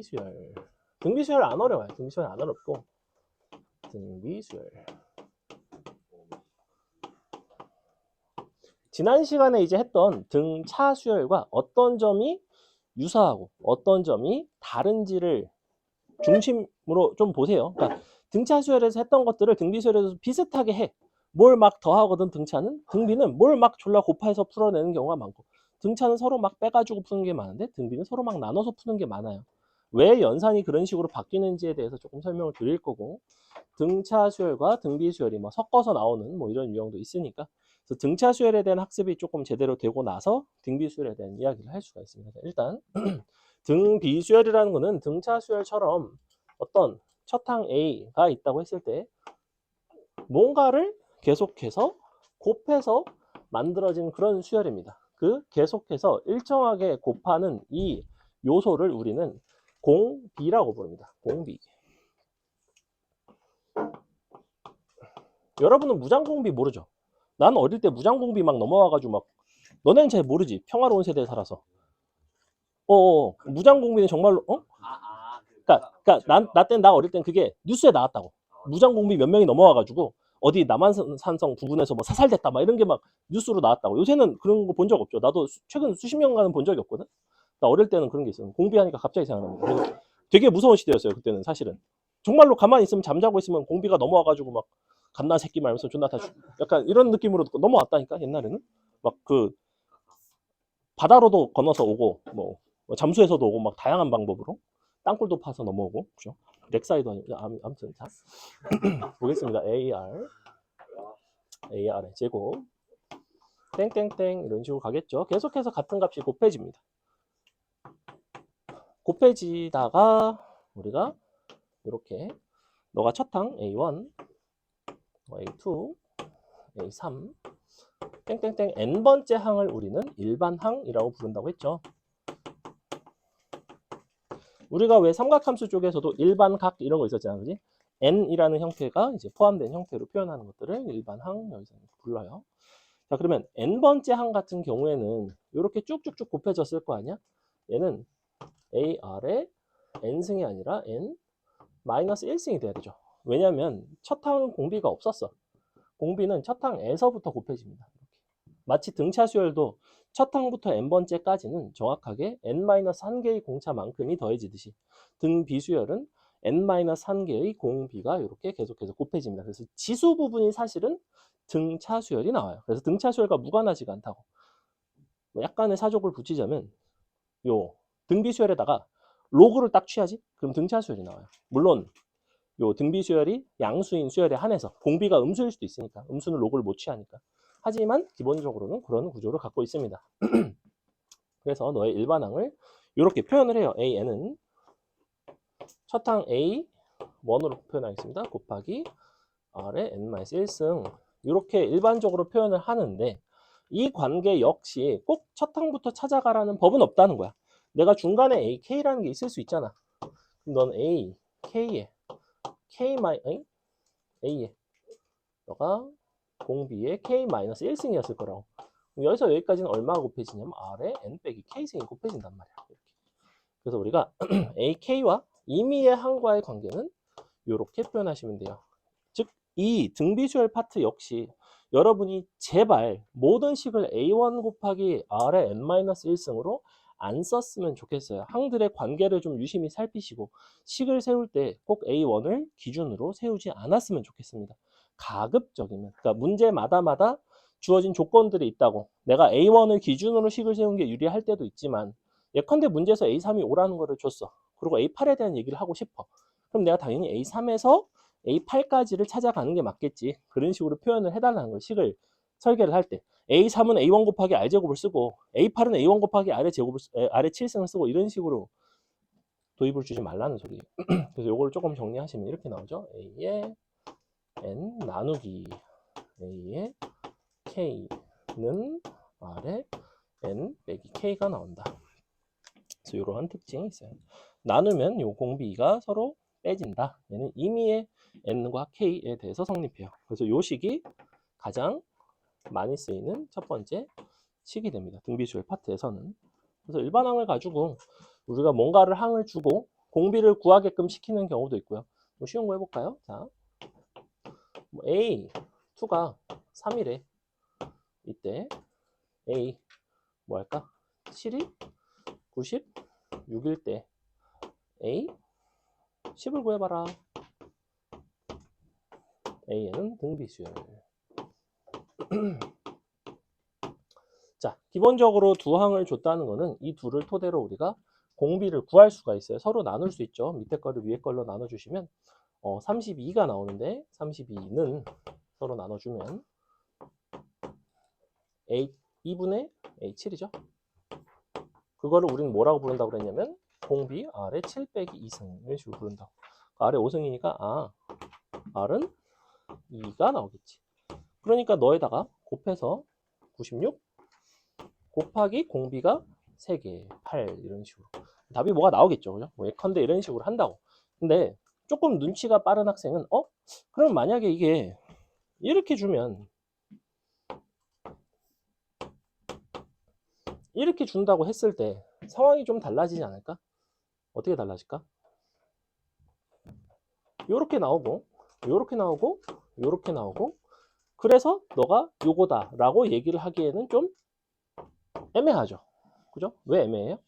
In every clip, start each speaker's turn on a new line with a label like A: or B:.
A: 등비수열. 등비수열 안 어려워요. 등비수열 안 어렵고. 등비수열. 지난 시간에 이제 했던 등차 수열과 어떤 점이 유사하고 어떤 점이 다른지를 중심으로 좀 보세요. 그러니까 등차 수열에서 했던 것들을 등비 수열에서 비슷하게 해. 뭘 막 더하거든 등차는. 등비는 뭘 막 졸라 곱해서 풀어내는 경우가 많고, 등차는 서로 막 빼가지고 푸는 게 많은데 등비는 서로 막 나눠서 푸는 게 많아요. 왜 연산이 그런 식으로 바뀌는지에 대해서 조금 설명을 드릴 거고, 등차 수열과 등비 수열이 뭐 섞어서 나오는 뭐 이런 유형도 있으니까, 그래서 등차 수열에 대한 학습이 조금 제대로 되고 나서 등비 수열에 대한 이야기를 할 수가 있습니다. 일단 등비 수열이라는 거는 등차 수열처럼 어떤 첫항 A가 있다고 했을 때 뭔가를 계속해서 곱해서 만들어진 그런 수열입니다. 그 계속해서 일정하게 곱하는 이 요소를 우리는 공비라고 부릅니다. 공비. 여러분은 무장공비 모르죠? 난 어릴 때 무장공비 막 넘어와가지고 막, 너네는 잘 모르지. 평화로운 세대에 살아서. 무장공비는 정말로 그러니까 나 어릴 땐 그게 뉴스에 나왔다고. 무장공비 몇 명이 넘어와가지고 어디 남한산성 부근에서 뭐 사살됐다 막 이런 게 막 뉴스로 나왔다고. 요새는 그런 거 본 적 없죠. 나도 최근 수십 년간은 본 적이 없거든. 나 어릴 때는 그런 게 있어요. 공비하니까 갑자기 생각납니다. 그래서 되게 무서운 시대였어요. 그때는 사실은. 정말로 가만히 있으면, 잠자고 있으면 공비가 넘어와가지고 막 갓나 새끼 말면서 존나 다 약간 이런 느낌으로 넘어왔다니까 옛날에는. 막 그 바다로도 건너서 오고 뭐 잠수해서도 오고 막 다양한 방법으로 땅굴도 파서 넘어오고, 그죠? 렉사이도 아무튼 자 보겠습니다. AR의 제곱 땡땡땡 이런 식으로 가겠죠. 계속해서 같은 값이 곱해집니다. 곱해지다가 우리가 이렇게 너가 첫항 A1, A2, A3 땡땡땡 n번째 항을 우리는 일반항이라고 부른다고 했죠. 우리가 왜 삼각함수 쪽에서도 일반각 이런 거 있었잖아요. 그지? n이라는 형태가 이제 포함된 형태로 표현하는 것들을 일반항 여기서 불러요. 자, 그러면 n번째 항 같은 경우에는 이렇게 쭉쭉쭉 곱해졌을 거 아니야? 얘는 AR의 n승이 아니라 n-1승이 돼야 되죠. 왜냐하면 첫 항은 공비가 없었어. 공비는 첫 항에서부터 곱해집니다. 마치 등차 수열도 첫 항부터 n번째까지는 정확하게 n-1개의 공차만큼이 더해지듯이 등비수열은 n-1개의 공비가 이렇게 계속해서 곱해집니다. 그래서 지수 부분이 사실은 등차 수열이 나와요. 그래서 등차 수열과 무관하지가 않다고. 약간의 사족을 붙이자면 요 등비수열에다가 로그를 딱 취하지? 그럼 등차 수열이 나와요. 물론 요 등비수열이 양수인 수열에 한해서, 공비가 음수일 수도 있으니까, 음수는 로그를 못 취하니까. 하지만 기본적으로는 그런 구조를 갖고 있습니다. 그래서 너의 일반항을 이렇게 표현을 해요. AN은 첫항 A1으로 표현하겠습니다. 곱하기 R의 n-1승 이렇게 일반적으로 표현을 하는데, 이 관계 역시 꼭 첫항부터 찾아가라는 법은 없다는 거야. 내가 중간에 AK라는 게 있을 수 있잖아. 그럼 넌 A, K에 A에 너가 공비의 K-1승이었을 거라고. 여기서 여기까지는 얼마가 곱해지냐면 R의 N 빼기 K승이 곱해진단 말이야. 이렇게. 그래서 우리가 AK와 임의의 항과의 관계는 이렇게 표현하시면 돼요. 즉, 이 등비수열 파트 역시 여러분이 제발 모든 식을 A1 곱하기 R의 N-1승으로 안 썼으면 좋겠어요. 항들의 관계를 좀 유심히 살피시고 식을 세울 때 꼭 A1을 기준으로 세우지 않았으면 좋겠습니다. 가급적이면, 그러니까 문제마다마다 주어진 조건들이 있다고 내가 A1을 기준으로 식을 세운 게 유리할 때도 있지만, 예컨대 문제에서 A3이 오라는 거를 줬어. 그리고 A8에 대한 얘기를 하고 싶어. 그럼 내가 당연히 A3에서 A8까지를 찾아가는 게 맞겠지. 그런 식으로 표현을 해달라는 거예요. 식을 설계를 할 때. A3은 A1 곱하기 R제곱을 쓰고 A8은 A1 곱하기 R의 제곱을 R의 7승을 쓰고 이런 식으로 도입을 주지 말라는 소리예요. 그래서 이걸 조금 정리하시면 이렇게 나오죠. A의 N 나누기 A의 K는 R의 N 빼기 K가 나온다. 그래서 이러한 특징이 있어요. 나누면 요 공비가 서로 빼진다. 얘는 임의의 N과 K에 대해서 성립해요. 그래서 요 식이 가장 많이 쓰이는 첫 번째 식이 됩니다. 등비수열 파트에서는. 그래서 일반항을 가지고 우리가 뭔가를 항을 주고 공비를 구하게끔 시키는 경우도 있고요. 뭐 쉬운 거 해볼까요? 자, 뭐 A2가 3이래. 이때 A 뭐 할까? 7이 96일 때 A 10을 구해봐라. A에는 등비수열. 자, 기본적으로 두 항을 줬다는 거는 이 둘을 토대로 우리가 공비를 구할 수가 있어요. 서로 나눌 수 있죠. 밑에 거를 위에 걸로 나눠주시면 32가 나오는데 32는 서로 나눠주면 A 2분의 A7이죠. 그거를 우리는 뭐라고 부른다고 그랬냐면 공비 R의 7 빼기 2승 이런 식으로 부른다고. R의 5승이니까 R은 2가 나오겠지. 그러니까 너에다가 곱해서 96 곱하기 공비가 3개, 8 이런 식으로. 답이 뭐가 나오겠죠. 그죠? 뭐 예컨대 이런 식으로 한다고. 근데 조금 눈치가 빠른 학생은 그럼 만약에 이게 이렇게 주면 이렇게 준다고 했을 때 상황이 좀 달라지지 않을까? 어떻게 달라질까? 요렇게 나오고 요렇게 나오고 요렇게 나오고 그래서 너가 요거다 라고 얘기를 하기에는 좀 애매하죠. 그죠? 왜 애매해요?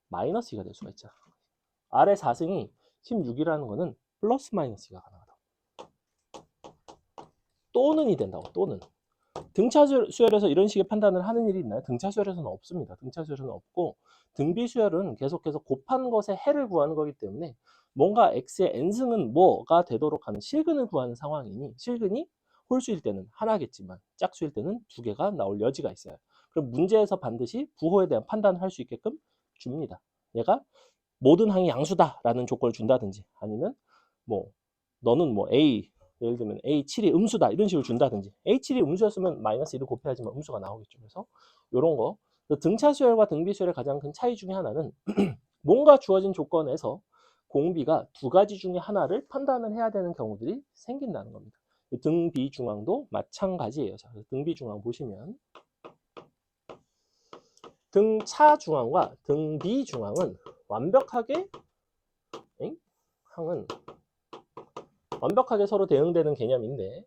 A: 마이너스 2가 될 수가 있잖아. R의 4승이 16이라는 거는 플러스 마이너스 2가 가능하다고. 또는이 된다고. 또는. 등차 수열에서 이런 식의 판단을 하는 일이 있나요? 등차 수열에서는 없습니다. 등차 수열에서는 없고 등비 수열은 계속해서 곱한 것의 해를 구하는 거기 때문에 뭔가 x의 n승은 뭐가 되도록 하는 실근을 구하는 상황이니 실근이 홀수일 때는 하나겠지만 짝수일 때는 두 개가 나올 여지가 있어요. 그럼 문제에서 반드시 부호에 대한 판단을 할 수 있게끔 줍니다. 얘가 모든 항이 양수다라는 조건을 준다든지 아니면 뭐 너는 뭐 A 예를 들면 A7이 음수다 이런 식으로 준다든지 A7이 음수였으면 마이너스 1을 곱해야지만 음수가 나오겠죠. 그래서 이런 거 등차 수열과 등비 수열의 가장 큰 차이 중에 하나는 뭔가 주어진 조건에서 공비가 두 가지 중에 하나를 판단을 해야 되는 경우들이 생긴다는 겁니다. 등비 중앙도 마찬가지예요. 자, 등비 중앙 보시면 등차 중앙과 등비 중앙은 완벽하게 항은 완벽하게 서로 대응되는 개념인데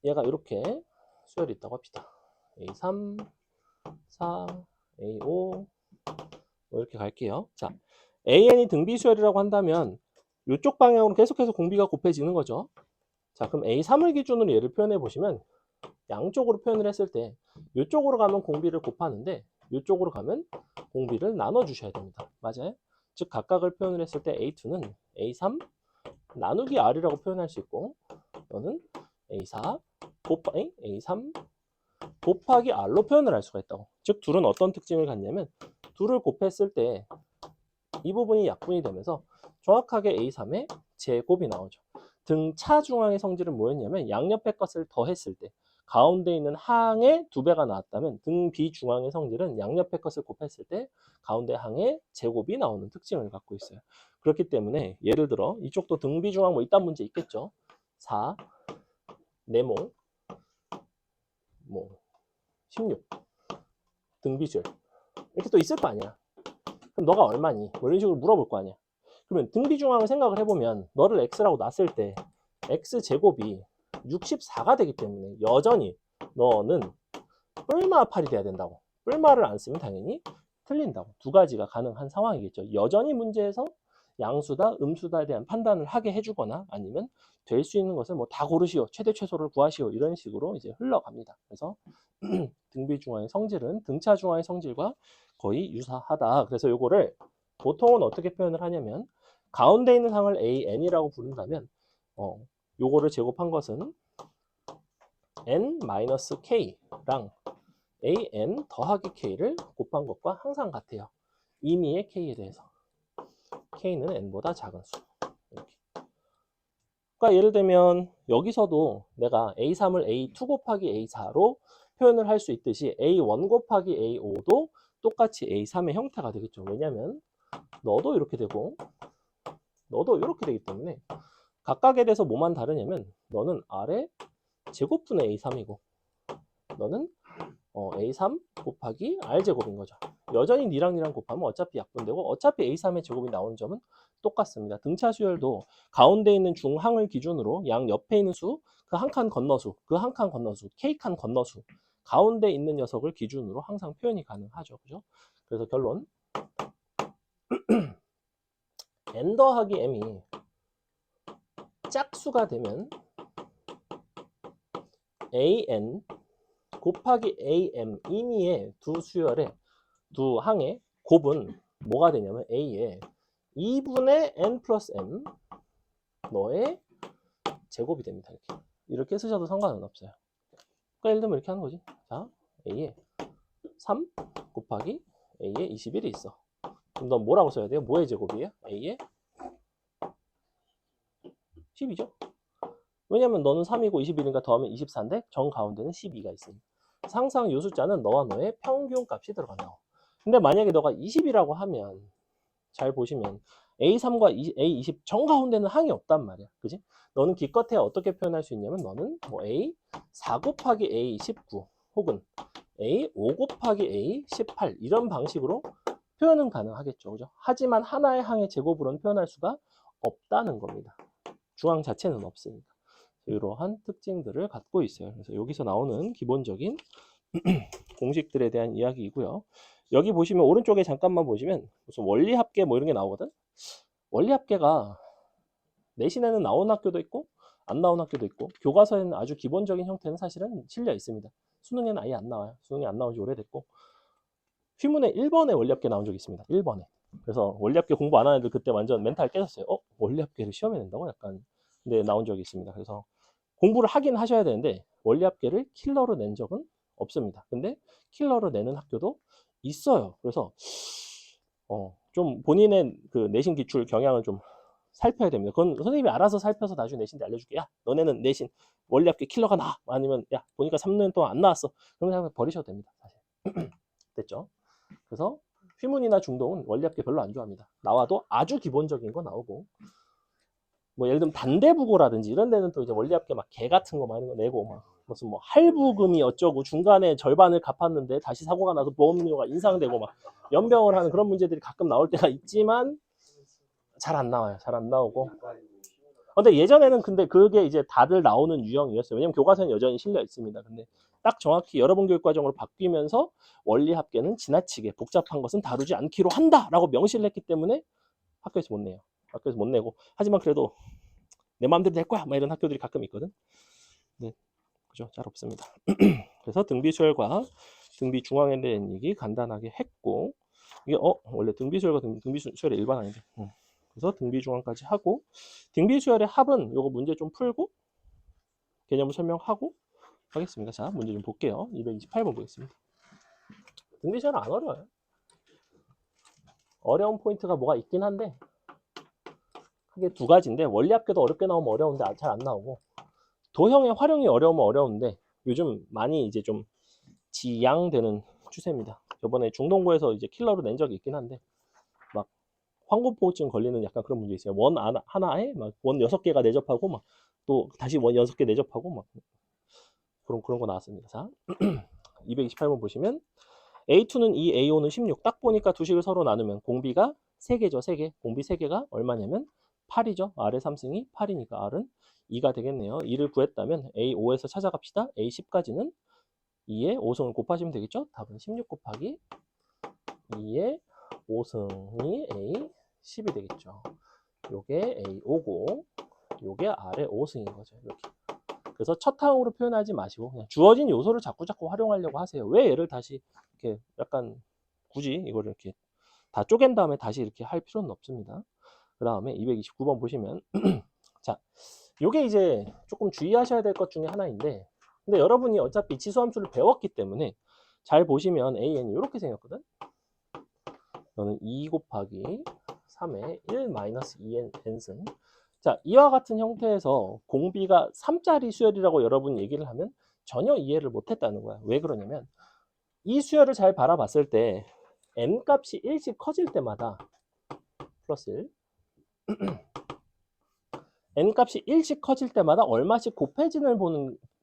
A: 얘가 이렇게 수열이 있다고 합시다. A3, 4, A5 뭐 이렇게 갈게요. 자, AN이 등비 수열이라고 한다면 이쪽 방향으로 계속해서 공비가 곱해지는 거죠. 자, 그럼 A3을 기준으로 얘를 표현해 보시면 양쪽으로 표현을 했을 때 이쪽으로 가면 공비를 곱하는데 이쪽으로 가면 공비를 나눠 주셔야 됩니다. 맞아요? 즉 각각을 표현을 했을 때 A2는 A3 나누기 R이라고 표현할 수 있고 또는 A4 곱하기 A3 곱하기 R로 표현을 할 수가 있다고. 즉 둘은 어떤 특징을 갖냐면 둘을 곱했을 때 이 부분이 약분이 되면서 정확하게 A3의 제곱이 나오죠. 등차 중앙의 성질은 뭐였냐면 양옆의 것을 더했을 때 가운데 있는 항의 2배가 나왔다면 등 비중앙의 성질은 양옆의 것을 곱했을 때 가운데 항의 제곱이 나오는 특징을 갖고 있어요. 그렇기 때문에 예를 들어 이쪽도 등 비중앙 뭐 이딴 문제 있겠죠. 4, 네모, 뭐 16, 등비수열 이렇게 또 있을 거 아니야. 그럼 너가 얼마니? 뭐 이런 식으로 물어볼 거 아니야. 그러면 등비중앙을 생각을 해보면 너를 x라고 놨을 때 x제곱이 64가 되기 때문에 여전히 너는 뿔마 8이 돼야 된다고. 뿔마를 안 쓰면 당연히 틀린다고. 두 가지가 가능한 상황이겠죠. 여전히 문제에서 양수다, 음수다에 대한 판단을 하게 해주거나 아니면 될 수 있는 것을 뭐 다 고르시오, 최대 최소를 구하시오 이런 식으로 이제 흘러갑니다. 그래서 등비중앙의 성질은 등차 중앙의 성질과 거의 유사하다. 그래서 요거를 보통은 어떻게 표현을 하냐면 가운데 있는 항을 AN이라고 부른다면 요거를 제곱한 것은 N-K랑 AN 더하기 K를 곱한 것과 항상 같아요. 임의의 K에 대해서. K는 N보다 작은 수. 이렇게. 그러니까 예를 들면 여기서도 내가 A3을 A2 곱하기 A4로 표현을 할 수 있듯이 A1 곱하기 A5도 똑같이 A3의 형태가 되겠죠. 왜냐하면 너도 이렇게 되고 너도 이렇게 되기 때문에 각각에 대해서 뭐만 다르냐면 너는 R의 제곱분의 A3이고 너는 A3 곱하기 R제곱인 거죠. 여전히 니랑 곱하면 어차피 약분되고 어차피 A3의 제곱이 나오는 점은 똑같습니다. 등차 수열도 가운데 있는 중항을 기준으로 양 옆에 있는 수, 그 한 칸 건너수, 그 한 칸 건너수, K칸 건너수, 가운데 있는 녀석을 기준으로 항상 표현이 가능하죠. 그죠? 그래서 결론 n 더하기 m이 짝수가 되면 an 곱하기 am 임의의 두 수열의 두 항의 곱은 뭐가 되냐면 a의 2분의 n 플러스 m 너의 제곱이 됩니다. 이렇게 쓰셔도 상관은 없어요. 그러니까 예를 들면 이렇게 하는 거지. 자, a의 3 곱하기 a의 21이 있어. 그럼 넌 뭐라고 써야 돼요? 뭐의 제곱이에요? a의 10이죠. 왜냐면 너는 3이고 21이니까 더하면 24인데 정 가운데는 12가 있으니까. 항상 이 숫자는 너와 너의 평균 값이 들어간다고. 근데 만약에 너가 20이라고 하면 잘 보시면 A3과 A20 정 가운데는 항이 없단 말이야. 그지? 너는 기껏해야 어떻게 표현할 수 있냐면 너는 뭐 A4 곱하기 A19 혹은 A5 곱하기 A18 이런 방식으로 표현은 가능하겠죠. 그죠? 하지만 하나의 항의 제곱으로는 표현할 수가 없다는 겁니다. 중앙 자체는 없으니까. 이러한 특징들을 갖고 있어요. 그래서 여기서 나오는 기본적인 공식들에 대한 이야기이고요. 여기 보시면 오른쪽에 잠깐만 보시면 무슨 원리합계 뭐 이런 게 나오거든. 원리합계가 내신에는 나온 학교도 있고 안 나온 학교도 있고 교과서에는 아주 기본적인 형태는 사실은 실려 있습니다. 수능에는 아예 안 나와요. 수능에 안 나온 지 오래됐고 휘문에 1번에 원리합계 나온 적이 있습니다. 1번에. 그래서 원리합계 공부 안 하는 애들 그때 완전 멘탈 깨졌어요. 원리합계를 시험에 낸다고? 약간. 근데 나온 적이 있습니다. 그래서 공부를 하긴 하셔야 되는데 원리합계를 킬러로 낸 적은 없습니다. 근데 킬러로 내는 학교도 있어요. 그래서 좀 본인의 그 내신 기출 경향을 좀 살펴야 됩니다. 그건 선생님이 알아서 살펴서 나중에 내신 때 알려줄게. 야, 너네는 내신 원리합계 킬러가 나. 아니면 야, 보니까 3년 동안 안 나왔어. 그럼 그냥 버리셔도 됩니다. 사실. 됐죠? 그래서 휘문이나 중동은 원리합계 별로 안 좋아합니다. 나와도 아주 기본적인 거 나오고 뭐 예를 들면 단대부고라든지 이런 데는 또 이제 원리합계 막 개 같은 거 많은 거 내고 막 무슨 뭐 할부금이 어쩌고 중간에 절반을 갚았는데 다시 사고가 나서 보험료가 인상되고 막 연병을 하는 그런 문제들이 가끔 나올 때가 있지만 잘 안 나와요. 잘 안 나오고. 근데 예전에는 근데 그게 이제 다들 나오는 유형이었어요. 왜냐면 교과서는 여전히 실려 있습니다. 근데 딱 정확히 여러분 교육과정으로 바뀌면서 원리합계는 지나치게 복잡한 것은 다루지 않기로 한다라고 명시를 했기 때문에 학교에서 못 내요. 학교에서 못 내고 하지만 그래도 내 마음대로 낼 거야 막 이런 학교들이 가끔 있거든. 네, 그죠? 잘 없습니다. 그래서 등비수열과 등비 중앙에 대한 얘기 간단하게 했고 이게 원래 등비수열과 등비수열의 일반 아닌데 그래서 등비중앙까지 하고 등비수열의 합은 요거 문제 좀 풀고 개념을 설명하고 하겠습니다. 자, 문제 좀 볼게요. 228번 보겠습니다. 등비수열은 안 어려워요. 어려운 포인트가 뭐가 있긴 한데 크게 두 가지인데 원리합계도 어렵게 나오면 어려운데 잘 안 나오고 도형의 활용이 어려우면 어려운데 요즘 많이 이제 좀 지양되는 추세입니다. 저번에 중동고에서 이제 킬러로 낸 적이 있긴 한데 막 황급포증 걸리는 약간 그런 문제 있어요. 원 하나에 막 원 6개가 내접하고 막 또 다시 원 6개 내접하고 막 그런 거 나왔습니다. 자, 228번 보시면 A2는 2, A5는 16. 딱 보니까 두 식을 서로 나누면 공비가 3개죠. 3개. 공비 3개가 얼마냐면 8이죠. R의 3승이 8이니까 R은 2가 되겠네요. 2를 구했다면 A5에서 찾아갑시다. A10까지는 2의 5승을 곱하시면 되겠죠. 답은 16 곱하기 2의 5승이 A10이 되겠죠. 요게 A5고 요게 R의 5승인 거죠. 이렇게. 그래서 첫 항으로 표현하지 마시고 그냥 주어진 요소를 자꾸 활용하려고 하세요. 왜 얘를 다시 이렇게 약간 굳이 이거를 이렇게 다 쪼갠 다음에 다시 이렇게 할 필요는 없습니다. 그 다음에 229번 보시면 자, 요게 이제 조금 주의하셔야 될 것 중에 하나인데 근데 여러분이 어차피 지수함수를 배웠기 때문에 잘 보시면 AN이 이렇게 생겼거든. 너는 2 곱하기 3의 1 마이너스 2n n승. 자, 이와 같은 형태에서 공비가 3짜리 수열이라고 여러분 얘기를 하면 전혀 이해를 못했다는 거야. 왜 그러냐면 이 수열을 잘 바라봤을 때 n 값이 1씩 커질 때마다 플러스 1 n 값이 1씩 커질 때마다 얼마씩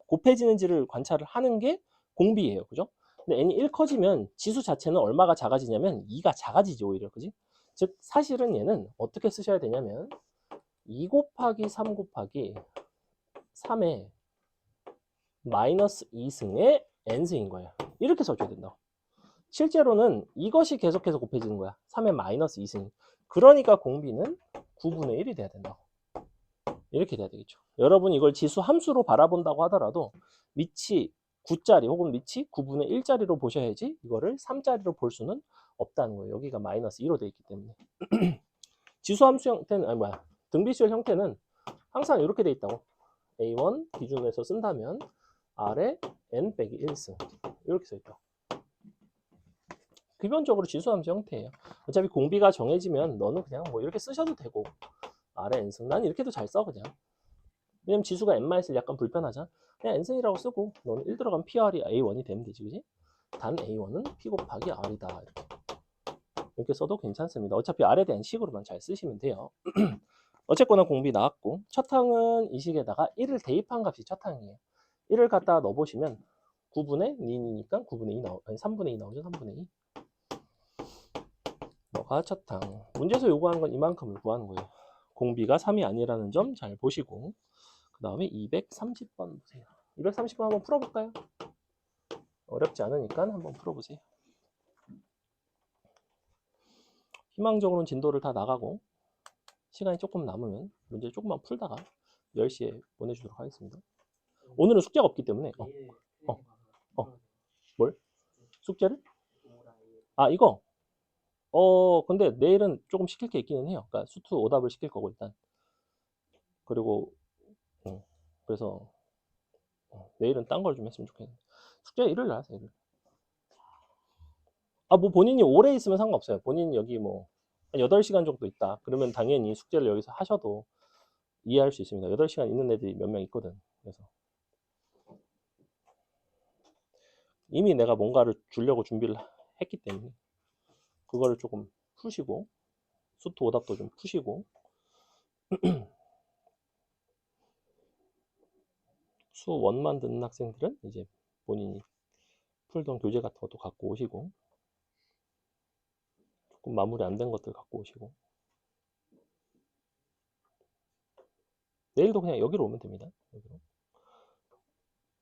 A: 곱해지는지를 관찰을 하는 게 공비예요. 그죠? 근데 n이 1 커지면 지수 자체는 얼마가 작아지냐면 2가 작아지죠, 오히려. 그지? 즉 사실은 얘는 어떻게 쓰셔야 되냐면 2 곱하기 3 곱하기 3의 마이너스 2승의 n승인 거예요. 이렇게 써줘야 된다고. 실제로는 이것이 계속해서 곱해지는 거야. 3의 마이너스 2승. 그러니까 공비는 9분의 1이 돼야 된다고. 이렇게 돼야 되겠죠. 여러분 이걸 지수 함수로 바라본다고 하더라도 밑이 9짜리 혹은 밑이 9분의 1짜리로 보셔야지 이거를 3짜리로 볼 수는 없다는 거예요. 여기가 마이너스 2로 되어 있기 때문에. 지수 함수 형태는 아니 뭐야 등비수열 형태는 항상 이렇게 돼 있다고. A1 기준에서 쓴다면 R에 n 빼기 1승 이렇게 써 있다고. 기본적으로 지수 함수 형태예요. 어차피 공비가 정해지면 너는 그냥 뭐 이렇게 쓰셔도 되고 R에 n승 난 이렇게도 잘 써 그냥. 왜냐면 지수가 n-1 약간 불편하잖아. 그냥 n승이라고 쓰고 너는 1 들어가면 PR이 A1이 되면 되지 그지? 단 A1은 P 곱하기 R이다 이렇게 써도 괜찮습니다. 어차피 R에 대한 식으로만 잘 쓰시면 돼요. 어쨌거나 공비 나왔고 첫 항은 이 식에다가 1을 대입한 값이 첫 항이에요. 1을 갖다 넣어보시면 9분의 2니까 9분의 2 아니 3분의 2 나오죠. 3분의 2 너가 첫 항. 문제에서 요구하는 건 이만큼을 구하는 거예요. 공비가 3이 아니라는 점 잘 보시고 그 다음에 230번 보세요. 230번 한번 풀어볼까요? 어렵지 않으니까 한번 풀어보세요. 희망적으로는 진도를 다 나가고 시간이 조금 남으면 문제 조금만 풀다가 10시에 보내주도록 하겠습니다. 오늘은 숙제가 없기 때문에 뭘? 숙제를? 아 이거 근데 내일은 조금 시킬 게 있기는 해요. 그러니까 수투 오답을 시킬 거고 일단 그리고 그래서 내일은 딴 걸 좀 했으면 좋겠는데 숙제 일요일 날 하세요. 일요일. 뭐 본인이 오래 있으면 상관없어요. 본인이 여기 뭐 8시간 정도 있다. 그러면 당연히 숙제를 여기서 하셔도 이해할 수 있습니다. 8시간 있는 애들이 몇 명 있거든. 그래서 이미 내가 뭔가를 주려고 준비를 했기 때문에 그거를 조금 푸시고 수투 오답도 좀 푸시고 수 원만 듣는 학생들은 이제 본인이 풀던 교재 같은 것도 갖고 오시고 조금 마무리 안 된 것들 갖고 오시고 내일도 그냥 여기로 오면 됩니다. 여기로.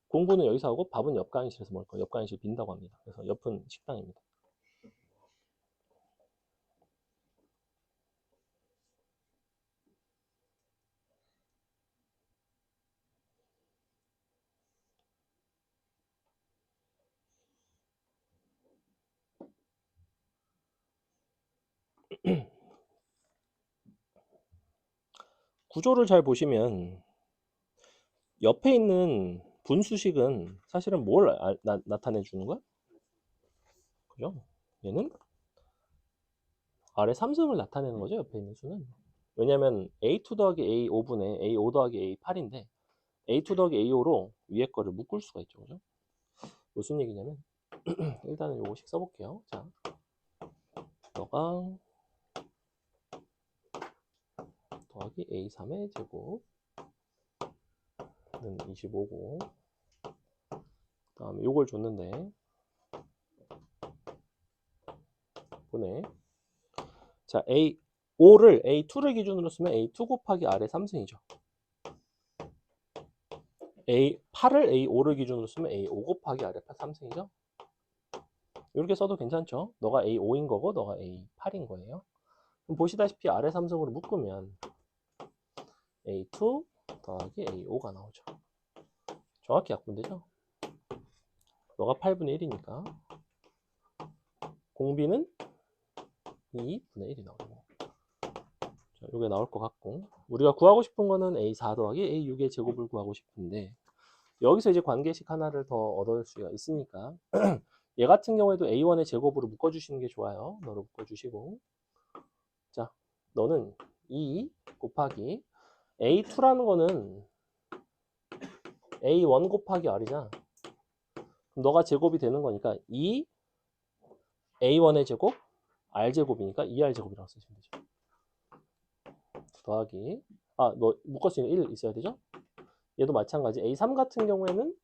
A: 공부는 여기서 하고 밥은 옆 강의실에서 먹을 거예요. 옆 강의실 빈다고 합니다. 그래서 옆은 식당입니다. 구조를 잘 보시면 옆에 있는 분수식은 사실은 뭘 나타내 주는 거야? 그죠? 얘는 아래 삼성을 나타내는 거죠. 옆에 있는 수는. 왜냐면 A2 더하기 A5분의 A5 더하기 A8인데 A2 더하기 A5로 위에 거를 묶을 수가 있죠. 그죠? 무슨 얘기냐면 일단은 요거씩 써볼게요. 자, 너가 더하기 A3의 제곱은 25고 그 다음에 요걸 줬는데 보내 자 A5를 A2를 기준으로 쓰면 A2 곱하기 아래 3승이죠. A8을 A5를 기준으로 쓰면 A5 곱하기 아래 3승이죠. 이렇게 써도 괜찮죠. 너가 A5인 거고 너가 A8인 거예요. 그럼 보시다시피 아래 3승으로 묶으면 A2 더하기 A5가 나오죠. 정확히 약분되죠. 너가 8분의 1이니까 공비는 2분의 1이 나오고 자, 이게 나올 것 같고 우리가 구하고 싶은 거는 A4 더하기 A6의 제곱을 구하고 싶은데 여기서 이제 관계식 하나를 더 얻을 수가 있으니까 얘 같은 경우에도 A1의 제곱으로 묶어주시는 게 좋아요. 너로 묶어주시고 자 너는 2 곱하기 A2라는 거는 A1 곱하기 R이잖아. 그럼 너가 제곱이 되는 거니까 2 A1의 제곱 R제곱이니까 2R제곱이라고 쓰시면 되죠. 더하기 너 묶을 수 있는 1 있어야 되죠? 얘도 마찬가지 A3 같은 경우에는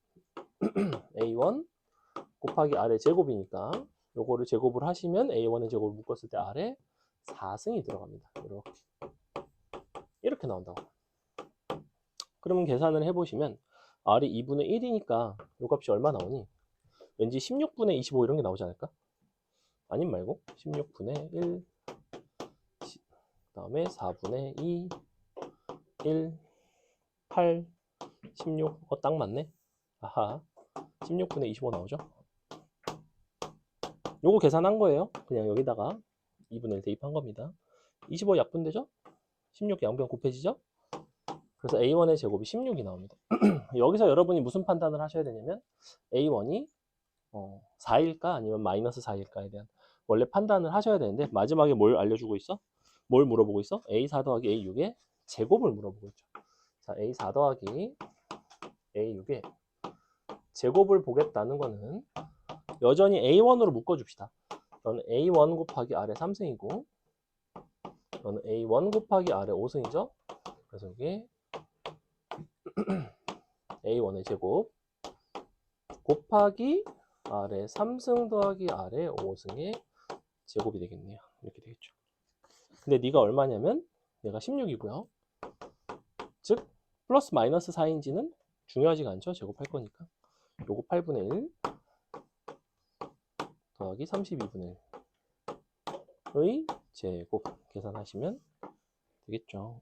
A: A1 곱하기 R의 제곱이니까 요거를 제곱을 하시면 A1의 제곱을 묶었을 때 R에 4승이 들어갑니다. 이렇게 나온다고. 그러면 계산을 해보시면 R이 2분의 1이니까 요 값이 얼마 나오니? 왠지 16분의 25 이런 게 나오지 않을까? 아님 말고 16분의 1, 그 다음에 4분의 2, 1, 8, 16. 딱 맞네. 아하. 16분의 25 나오죠? 요거 계산한 거예요. 그냥 여기다가 2분의 1 대입한 겁니다. 25 약분되죠? 16 양변 곱해지죠? 그래서 A1의 제곱이 16이 나옵니다. 여기서 여러분이 무슨 판단을 하셔야 되냐면 A1이 4일까 아니면 마이너스 4일까에 대한 원래 판단을 하셔야 되는데 마지막에 뭘 알려주고 있어? 뭘 물어보고 있어? A4 더하기 A6의 제곱을 물어보고 있죠. 자, A4 더하기 A6의 제곱을 보겠다는 거는 여전히 A1으로 묶어줍시다. 너는 A1 곱하기 R의 3승이고 너는 A1 곱하기 R의 5승이죠. 그래서 이게 A1의 제곱 곱하기 R의 3승 더하기 R의 5승의 제곱이 되겠네요. 이렇게 되겠죠. 근데 네가 얼마냐면 얘가 16이고요. 즉 플러스 마이너스 4인지는 중요하지가 않죠. 제곱할 거니까. 요거 8분의 1 더하기 32분의 1의 제곱 계산하시면 되겠죠.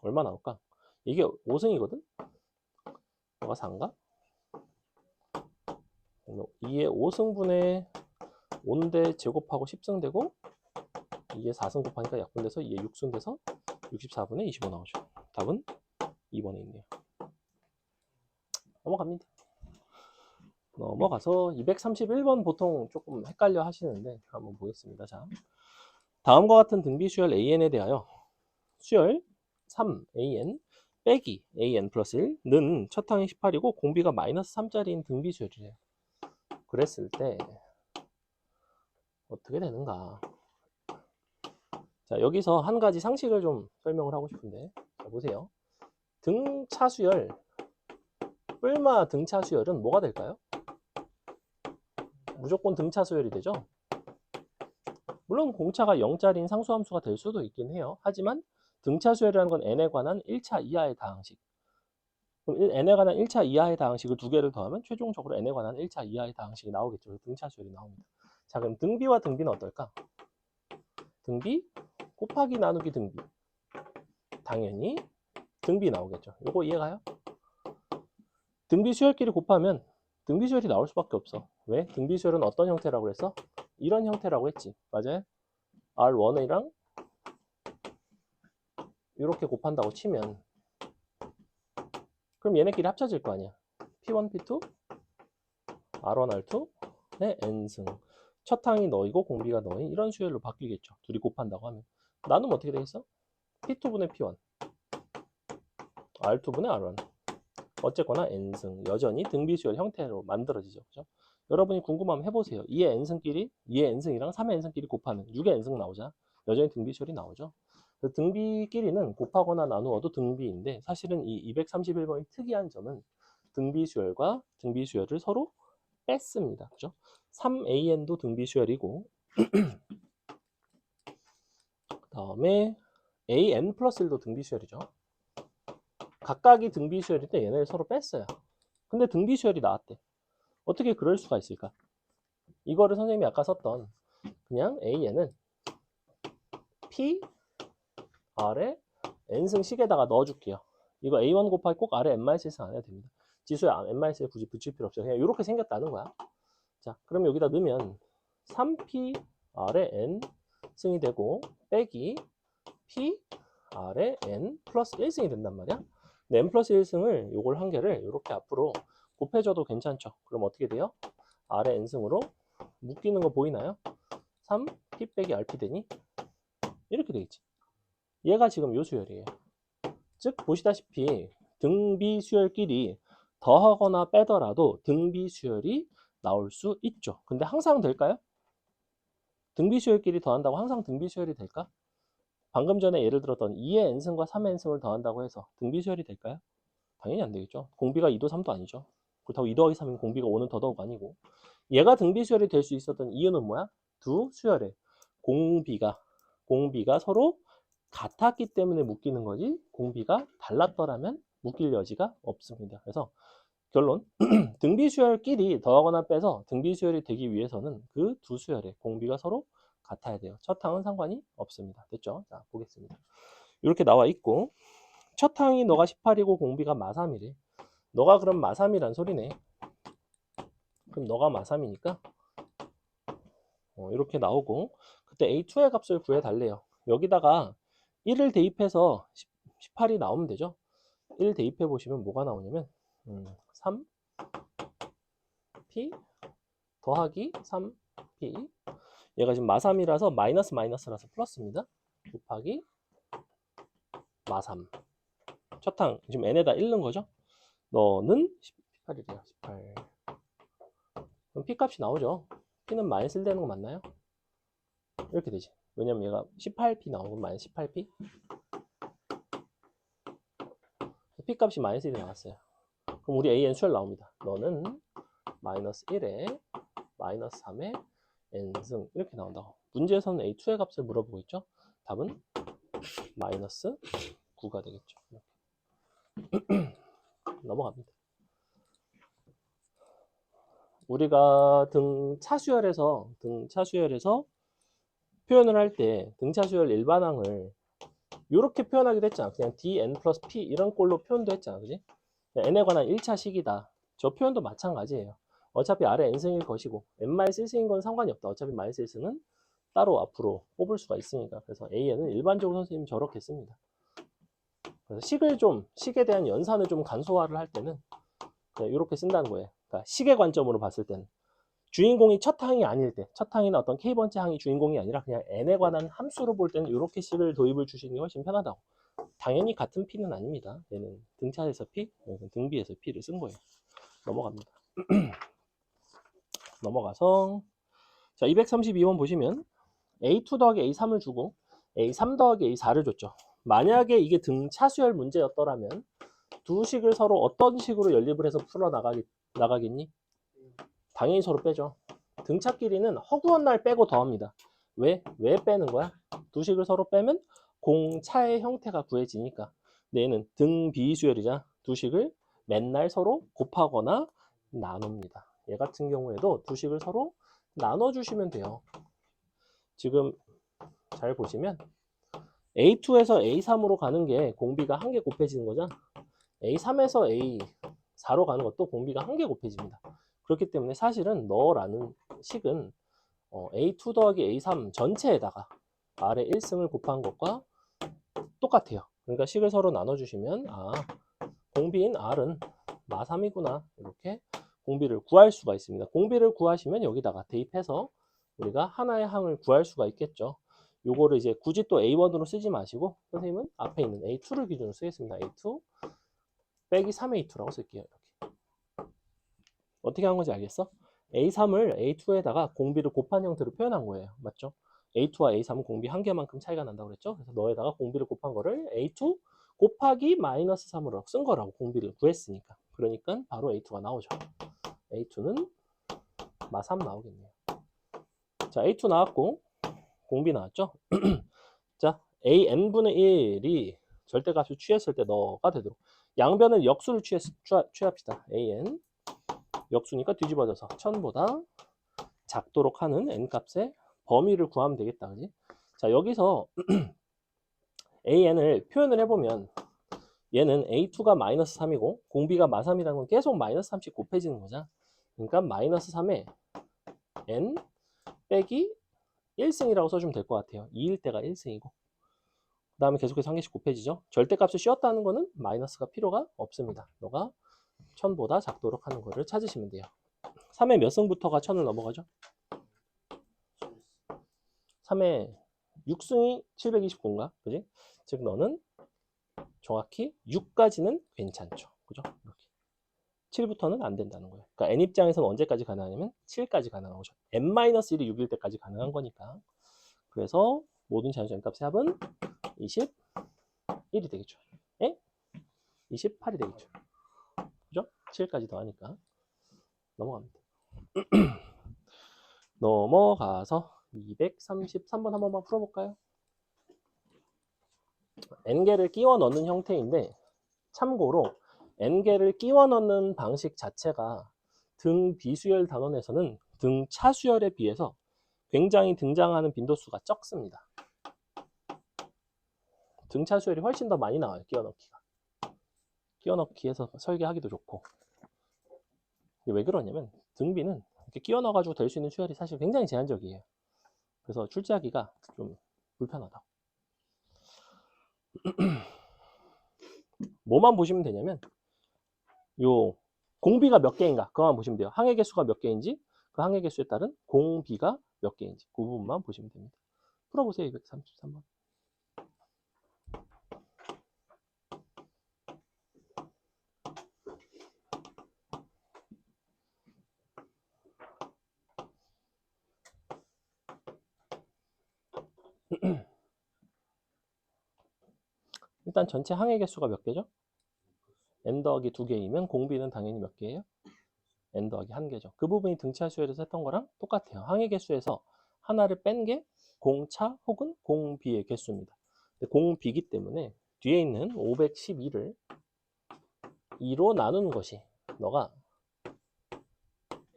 A: 얼마 나올까? 이게 5승이거든? 뭐가 4인가? 2의 5승분의 5인데 제곱하고 10승 되고 2의 4승 곱하니까 약분돼서 2의 6승 돼서 64분의 25 나오죠. 답은 2번에 있네요. 넘어갑니다. 넘어가서 231번 보통 조금 헷갈려 하시는데 한번 보겠습니다. 자, 다음과 같은 등비 수열 AN에 대하여 수열 3AN 빼기 AN 플러스 1는 첫 항이 18이고 공비가 마이너스 3짜리인 등비 수열이래요. 그랬을 때 어떻게 되는가? 자, 여기서 한 가지 상식을 좀 설명을 하고 싶은데 자, 보세요. 등차 수열 뿔마 등차 수열은 뭐가 될까요? 무조건 등차 수열이 되죠. 물론 공차가 0짜리인 상수함수가 될 수도 있긴 해요. 하지만 등차 수열이라는 건 n에 관한 1차 이하의 다항식. 그럼 n에 관한 1차 이하의 다항식을 두 개를 더하면 최종적으로 n에 관한 1차 이하의 다항식이 나오겠죠. 그래서 등차 수열이 나옵니다. 자, 그럼 등비와 등비는 어떨까? 등비 곱하기 나누기 등비. 당연히 등비 나오겠죠. 요거 이해가요? 등비 수열끼리 곱하면 등비 수열이 나올 수밖에 없어. 왜? 등비 수열은 어떤 형태라고 그랬어? 이런 형태라고 했지. 맞아요? R1이랑 이렇게 곱한다고 치면 그럼 얘네끼리 합쳐질 거 아니야. P1, P2, R1, R2의 N승. 첫 항이 너이고 공비가 너인 이런 수열로 바뀌겠죠. 둘이 곱한다고 하면. 나누면 어떻게 되겠어? P2분의 P1, R2분의 R1. 어쨌거나 N승. 여전히 등비 수열 형태로 만들어지죠. 그죠? 여러분이 궁금하면 해보세요. 2의 N승끼리, 2의 N승이랑 3의 N승끼리 곱하면 6의 N승 나오자. 여전히 등비 수열이 나오죠. 등비끼리는 곱하거나 나누어도 등비인데 사실은 이 231번의 특이한 점은 등비수열과 등비수열을 서로 뺐습니다. 그죠? 3AN도 등비수열이고 그 다음에 AN 플러스 1도 등비수열이죠. 각각이 등비수열인데 얘네를 서로 뺐어요. 근데 등비수열이 나왔대. 어떻게 그럴 수가 있을까? 이거를 선생님이 아까 썼던 그냥 AN은 P R에 N승식에다가 넣어줄게요. 이거 A1 곱하기 꼭 R에 N-1승 안 해도 됩니다. 지수에 N-1을 굳이 붙일 필요 없어요. 그냥 이렇게 생겼다는 거야. 자, 그럼 여기다 넣으면 3P R에 N 승이 되고 빼기 P R에 N 플러스 1승이 된단 말이야. 근데 N 플러스 1승을 요걸 한 개를 이렇게 앞으로 곱해줘도 괜찮죠. 그럼 어떻게 돼요? R에 N승으로 묶이는 거 보이나요? 3P 빼기 RP 되니? 이렇게 되겠지. 얘가 지금 요 수열이에요. 즉 보시다시피 등비 수열끼리 더하거나 빼더라도 등비 수열이 나올 수 있죠. 근데 항상 될까요? 등비 수열끼리 더한다고 항상 등비 수열이 될까? 방금 전에 예를 들었던 2의 n승과 3의 n승을 더한다고 해서 등비 수열이 될까요? 당연히 안 되겠죠. 공비가 2도 3도 아니죠. 그렇다고 2 더하기 3인 공비가 5는 더더욱 아니고 얘가 등비 수열이 될 수 있었던 이유는 뭐야? 두 수열에 공비가 서로 같았기 때문에 묶이는 거지 공비가 달랐더라면 묶일 여지가 없습니다. 그래서 결론 등비 수열끼리 더하거나 빼서 등비 수열이 되기 위해서는 그 두 수열의 공비가 서로 같아야 돼요. 첫 항은 상관이 없습니다. 됐죠? 자, 보겠습니다. 이렇게 나와 있고 첫 항이 너가 18이고 공비가 마3이래. 너가 그럼 마3이란 소리네. 그럼 너가 마3이니까 이렇게 나오고 그때 A2의 값을 구해달래요. 여기다가 1을 대입해서 18이 나오면 되죠. 1 대입해 보시면 뭐가 나오냐면 3p 더하기 3p 얘가 지금 마3이라서 마이너스라서 플러스입니다. 곱하기 마3 첫항 지금 n에다 1 넣은 거죠. 너는 18이래요. 18 그럼 p 값이 나오죠. p는 마이너스 1 되는 거 맞나요? 이렇게 되지. 왜냐면 얘가 18p 나오고 마이너스 18p p 값이 마이너스 1이 나왔어요. 그럼 우리 an 수열 나옵니다. 너는 마이너스 1에 마이너스 3에 n승 이렇게 나온다고. 문제에서는 a2의 값을 물어보고 있죠. 답은 마이너스 9가 되겠죠. 넘어갑니다. 우리가 등차 수열에서 표현을 할 때 등차 수열 일반항을 이렇게 표현하기도 했잖아. 그냥 dn 플러스 p 이런 꼴로 표현도 했잖아. 그지? n에 관한 1차 식이다. 저 표현도 마찬가지예요. 어차피 아래 n승일 것이고 n-1승인 건 상관이 없다. 어차피 -1승은 따로 앞으로 뽑을 수가 있으니까. 그래서 an은 일반적으로 선생님이 저렇게 씁니다. 그래서 식에 대한 연산을 좀 간소화를 할 때는 이렇게 쓴다는 거예요. 그러니까 식의 관점으로 봤을 때는 주인공이 첫 항이 아닐 때, 첫 항이나 어떤 k번째 항이 주인공이 아니라 그냥 n에 관한 함수로 볼 때는 이렇게 식을 도입을 주시는 게 훨씬 편하다고. 당연히 같은 p는 아닙니다. 얘는 등차에서 p, 얘는 등비에서 p를 쓴 거예요. 넘어갑니다. 넘어가서 자 232번 보시면 A2 더하기 A3을 주고 A3 더하기 A4를 줬죠. 만약에 이게 등차 수열 문제였더라면 두 식을 서로 어떤 식으로 연립을 해서 풀어 나가겠니? 당연히 서로 빼죠. 등차끼리는 허구한 날 빼고 더합니다. 왜 빼는 거야? 두 식을 서로 빼면 공차의 형태가 구해지니까. 얘는 등비수열이자 두 식을 맨날 서로 곱하거나 나눕니다. 얘 같은 경우에도 두 식을 서로 나눠주시면 돼요. 지금 잘 보시면 A2에서 A3으로 가는 게 공비가 한 개 곱해지는 거죠. A3에서 A4로 가는 것도 공비가 한 개 곱해집니다. 그렇기 때문에 사실은 너라는 식은 A2 더하기 A3 전체에다가 R의 1승을 곱한 것과 똑같아요. 그러니까 식을 서로 나눠주시면 공비인 R은 마3이구나 이렇게 공비를 구할 수가 있습니다. 공비를 구하시면 여기다가 대입해서 우리가 하나의 항을 구할 수가 있겠죠. 요거를 이제 굳이 또 A1으로 쓰지 마시고 선생님은 앞에 있는 A2를 기준으로 쓰겠습니다. A2 빼기 3A2라고 쓸게요. 이렇게. 어떻게 한 건지 알겠어? A3을 A2에다가 공비를 곱한 형태로 표현한 거예요. 맞죠? A2와 A3은 공비 한 개만큼 차이가 난다고 그랬죠? 그래서 너에다가 공비를 곱한 거를 A2 곱하기 마이너스 3으로 쓴 거라고 공비를 구했으니까. 그러니까 바로 A2가 나오죠. A2는 마3 나오겠네요. 자, A2 나왔고 공비 나왔죠? 자, AN분의 1이 절대값을 취했을 때 너가 되도록 양변을 역수를 취합시다. AN 역수니까 뒤집어져서 1000보다 작도록 하는 n값의 범위를 구하면 되겠다. 그지? 자, 여기서 AN을 표현을 해보면 얘는 A2가 마이너스 3이고 공비가 마3이라는 건 계속 마이너스 3씩 곱해지는 거죠. 그러니까 마이너스 3에 n 빼기 1승이라고 써주면 될 것 같아요. 2일 때가 1승이고 그 다음에 계속해서 한 개씩 곱해지죠. 절대값을 씌웠다는 거는 마이너스가 필요가 없습니다. 너가 1000보다 작도록 하는 거를 찾으시면 돼요. 3의 몇 승부터가 1000을 넘어가죠? 3의 6승이 729인가? 그지? 즉 너는 정확히 6까지는 괜찮죠. 그죠? 이렇게. 7부터는 안 된다는 거예요. 그러니까 n 입장에서는 언제까지 가능하냐면 7까지 가능한 거죠. n-1이 6일 때까지 가능한 거니까. 그래서 모든 자연수 n값의 합은 21이 되겠죠. 에? 28이 되겠죠. 그죠? 7까지 더하니까. 넘어갑니다. 넘어가서 233번 한 번만 풀어볼까요? n개를 끼워 넣는 형태인데 참고로 n개를 끼워 넣는 방식 자체가 등 비수열 단원에서는 등 차수열에 비해서 굉장히 등장하는 빈도수가 적습니다. 등 차수열이 훨씬 더 많이 나와요. 끼워넣기가. 끼워넣기에서 설계하기도 좋고. 왜 그러냐면 등비는 이렇게 끼워넣어가지고 될 수 있는 수열이 사실 굉장히 제한적이에요. 그래서 출제하기가 좀 불편하다. 뭐만 보시면 되냐면 요 공비가 몇 개인가 그거만 보시면 돼요. 항해 개수가 몇 개인지 그 항해 개수에 따른 공비가 몇 개인지 그 부분만 보시면 됩니다. 풀어보세요. 233번. 일단 전체 항해 개수가 몇 개죠? n 더하기 2개이면 공비는 당연히 몇 개예요? n 더하기 1개죠. 그 부분이 등차 수열에서 했던 거랑 똑같아요. 항해 개수에서 하나를 뺀 게 공차 혹은 공비의 개수입니다. 공비기 때문에 뒤에 있는 512를 2로 나누는 것이 너가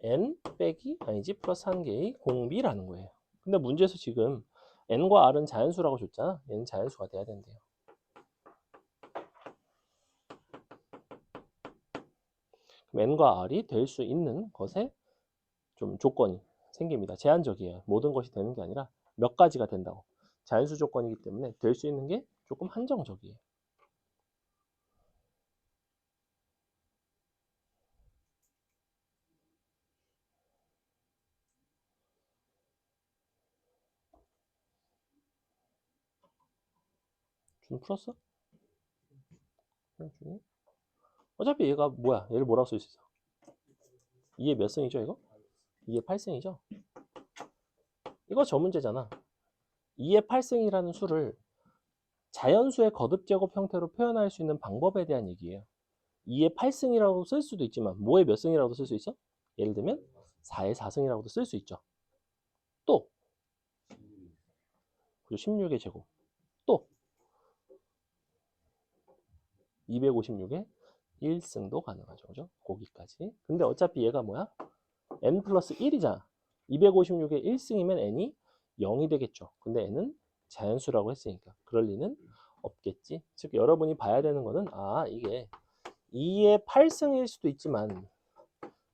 A: n 빼기 아니지 플러스 1개의 공비라는 거예요. 근데 문제에서 지금 n과 r은 자연수라고 줬잖아. 얘는 자연수가 돼야 된대요. 그럼 n과 r이 될 수 있는 것에 좀 조건이 생깁니다. 제한적이에요. 모든 것이 되는 게 아니라 몇 가지가 된다고. 자연수 조건이기 때문에 될 수 있는 게 조금 한정적이에요. 준 풀었어? 준이? 어차피 얘가 뭐야? 얘를 뭐라고 쓸 수 있어? 2의 몇 승이죠 이거? 2의 8승이죠? 이거 저 문제잖아. 2의 8승이라는 수를 자연수의 거듭제곱 형태로 표현할 수 있는 방법에 대한 얘기예요. 2의 8승이라고 쓸 수도 있지만 뭐의 몇 승이라고도 쓸 수 있어? 예를 들면 4의 4승이라고도 쓸 수 있죠. 또 16의 제곱 또 256의 1승도 가능하죠. 그죠? 거기까지. 근데 어차피 얘가 뭐야? n 플러스 1이잖아. 256의 1승이면 n이 0이 되겠죠. 근데 n은 자연수라고 했으니까 그럴 리는 없겠지. 즉 여러분이 봐야 되는 거는 이게 2의 8승일 수도 있지만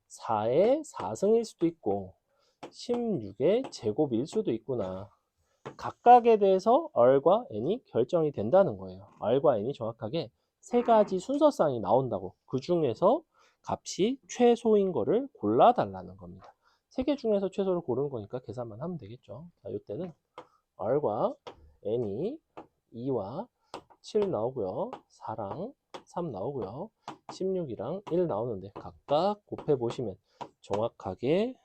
A: 4의 4승일 수도 있고 16의 제곱일 수도 있구나. 각각에 대해서 R과 N이 결정이 된다는 거예요. R과 N이 정확하게 세 가지 순서상이 나온다고. 그 중에서 값이 최소인 거를 골라달라는 겁니다. 세 개 중에서 최소를 고르는 거니까 계산만 하면 되겠죠. 자, 이때는 R과 N이 2와 7 나오고요. 4랑 3 나오고요. 16이랑 1 나오는데 각각 곱해보시면 정확하게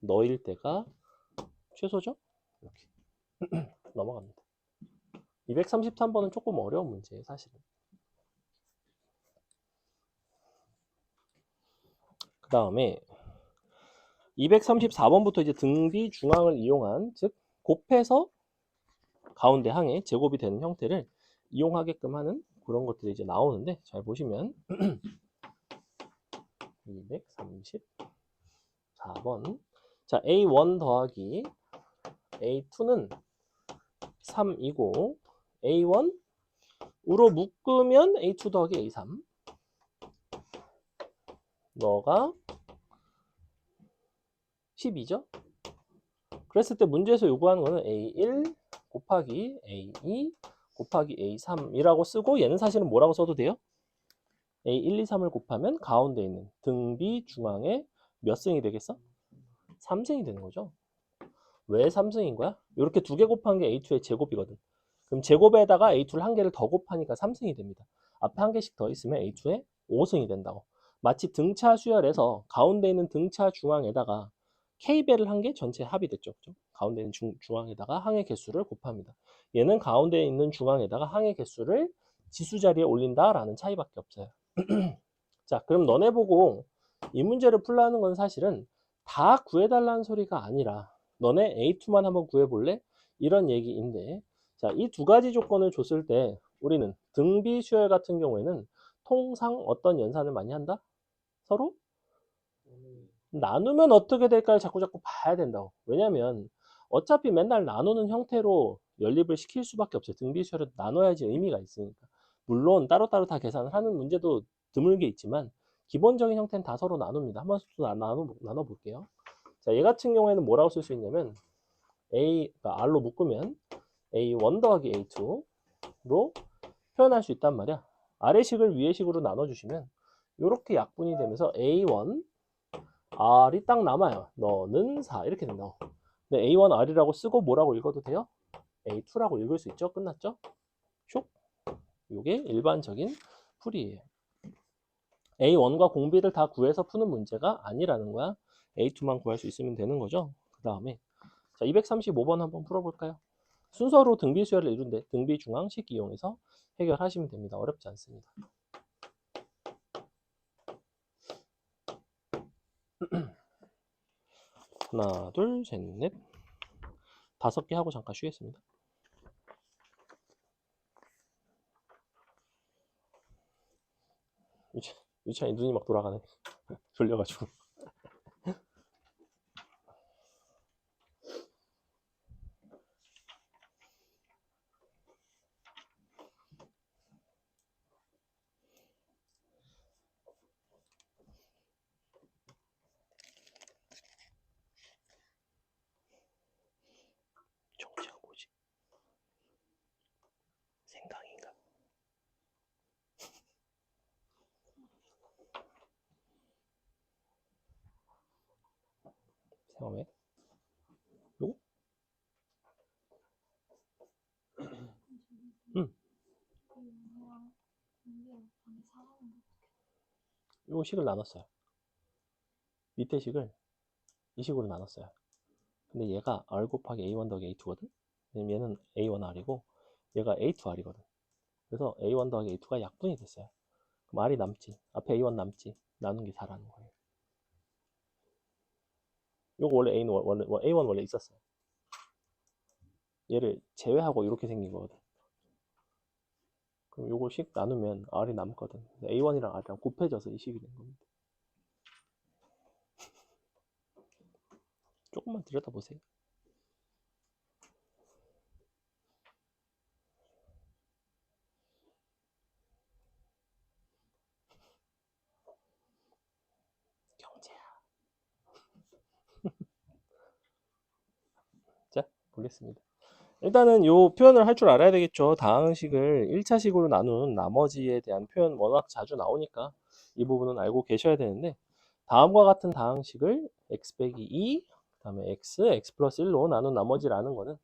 A: 너일 때가 최소죠? 이렇게 넘어갑니다. 233번은 조금 어려운 문제예요, 사실은. 그 다음에 234번부터 이제 등비 중앙을 이용한, 즉 곱해서 가운데 항에 제곱이 되는 형태를 이용하게끔 하는 그런 것들이 이제 나오는데 잘 보시면 234번 자 A1 더하기 A2는 3이고 A1 우로 묶으면 A2 더하기 A3 너가 10이죠. 그랬을 때 문제에서 요구하는 거는 A1 곱하기 A2 곱하기 A3이라고 쓰고 얘는 사실은 뭐라고 써도 돼요? A1, 2, 3을 곱하면 가운데 있는 등비 중앙에 몇 승이 되겠어? 3승이 되는 거죠. 왜 3승인 거야? 이렇게 두 개 곱한 게 A2의 제곱이거든. 그럼 제곱에다가 A2를 한 개를 더 곱하니까 3승이 됩니다. 앞에 한 개씩 더 있으면 A2의 5승이 된다고. 마치 등차 수열에서 가운데 있는 등차 중앙에다가 K배를 한 게 전체 합이 됐죠. 그죠? 가운데 있는 중앙에다가 항의 개수를 곱합니다. 얘는 가운데 있는 중앙에다가 항의 개수를 지수 자리에 올린다라는 차이밖에 없어요. 자, 그럼 너네 보고 이 문제를 풀라는 건 사실은 다 구해달라는 소리가 아니라 너네 A2만 한번 구해볼래? 이런 얘기인데, 자, 이 두 가지 조건을 줬을 때 우리는 등비 수열 같은 경우에는 통상 어떤 연산을 많이 한다? 서로 나누면 어떻게 될까를 자꾸 봐야 된다고. 왜냐면 어차피 맨날 나누는 형태로 연립을 시킬 수밖에 없어요. 등비수열을 나눠야지 의미가 있으니까. 물론 따로따로 다 계산을 하는 문제도 드물게 있지만 기본적인 형태는 다 서로 나눕니다. 한번 나눠볼게요. 자, 얘 같은 경우에는 뭐라고 쓸 수 있냐면 그러니까 R로 묶으면 A1 더하기 A2로 표현할 수 있단 말이야. 아래식을 위에식으로 나눠주시면 이렇게 약분이 되면서 A1 R이 딱 남아요. 너는 4 이렇게 된다. 근데 A1 R이라고 쓰고 뭐라고 읽어도 돼요? A2라고 읽을 수 있죠? 끝났죠? 슉. 이게 일반적인 풀이에요. A1과 공비를 다 구해서 푸는 문제가 아니라는 거야. A2만 구할 수 있으면 되는 거죠. 그 다음에 자 235번 한번 풀어볼까요? 순서로 등비 수열을 이룬데 등비 중앙식 이용해서 해결하시면 됩니다. 어렵지 않습니다. 하나, 둘, 셋, 넷, 5개 하고 잠깐 쉬겠습니다. 유찬이 눈이 막 돌아가네. 졸려가지고. 정체가 뭐지? 생강인가? 생강왜? 요거? 응. 요 식을 나눴어요. 밑에 식을 이 식으로 나눴어요. 근데 얘가 R 곱하기 A1 더하기 A2거든? 얘는 A1 R이고 얘가 A2 R이거든. 그래서 A1 더하기 A2가 약분이 됐어요. 그럼 R이 남지. 앞에 A1 남지. 나눈 게 4라는 거예요. 요거 원래 A1 원래 있었어요. 얘를 제외하고 이렇게 생긴 거거든. 그럼 요거 식 나누면 R이 남거든. A1이랑 R이랑 곱해져서 이 식이 된 겁니다. 조금만 들여다보세요. 경제야. 자, 보겠습니다. 일단은 요 표현을 할 줄 알아야 되겠죠. 다항식을 1차식으로 나눈 나머지에 대한 표현 워낙 자주 나오니까 이 부분은 알고 계셔야 되는데 다음과 같은 다항식을 x 빼기 2, 그 다음에 x 플러스 1로 나눈 나머지라는 거는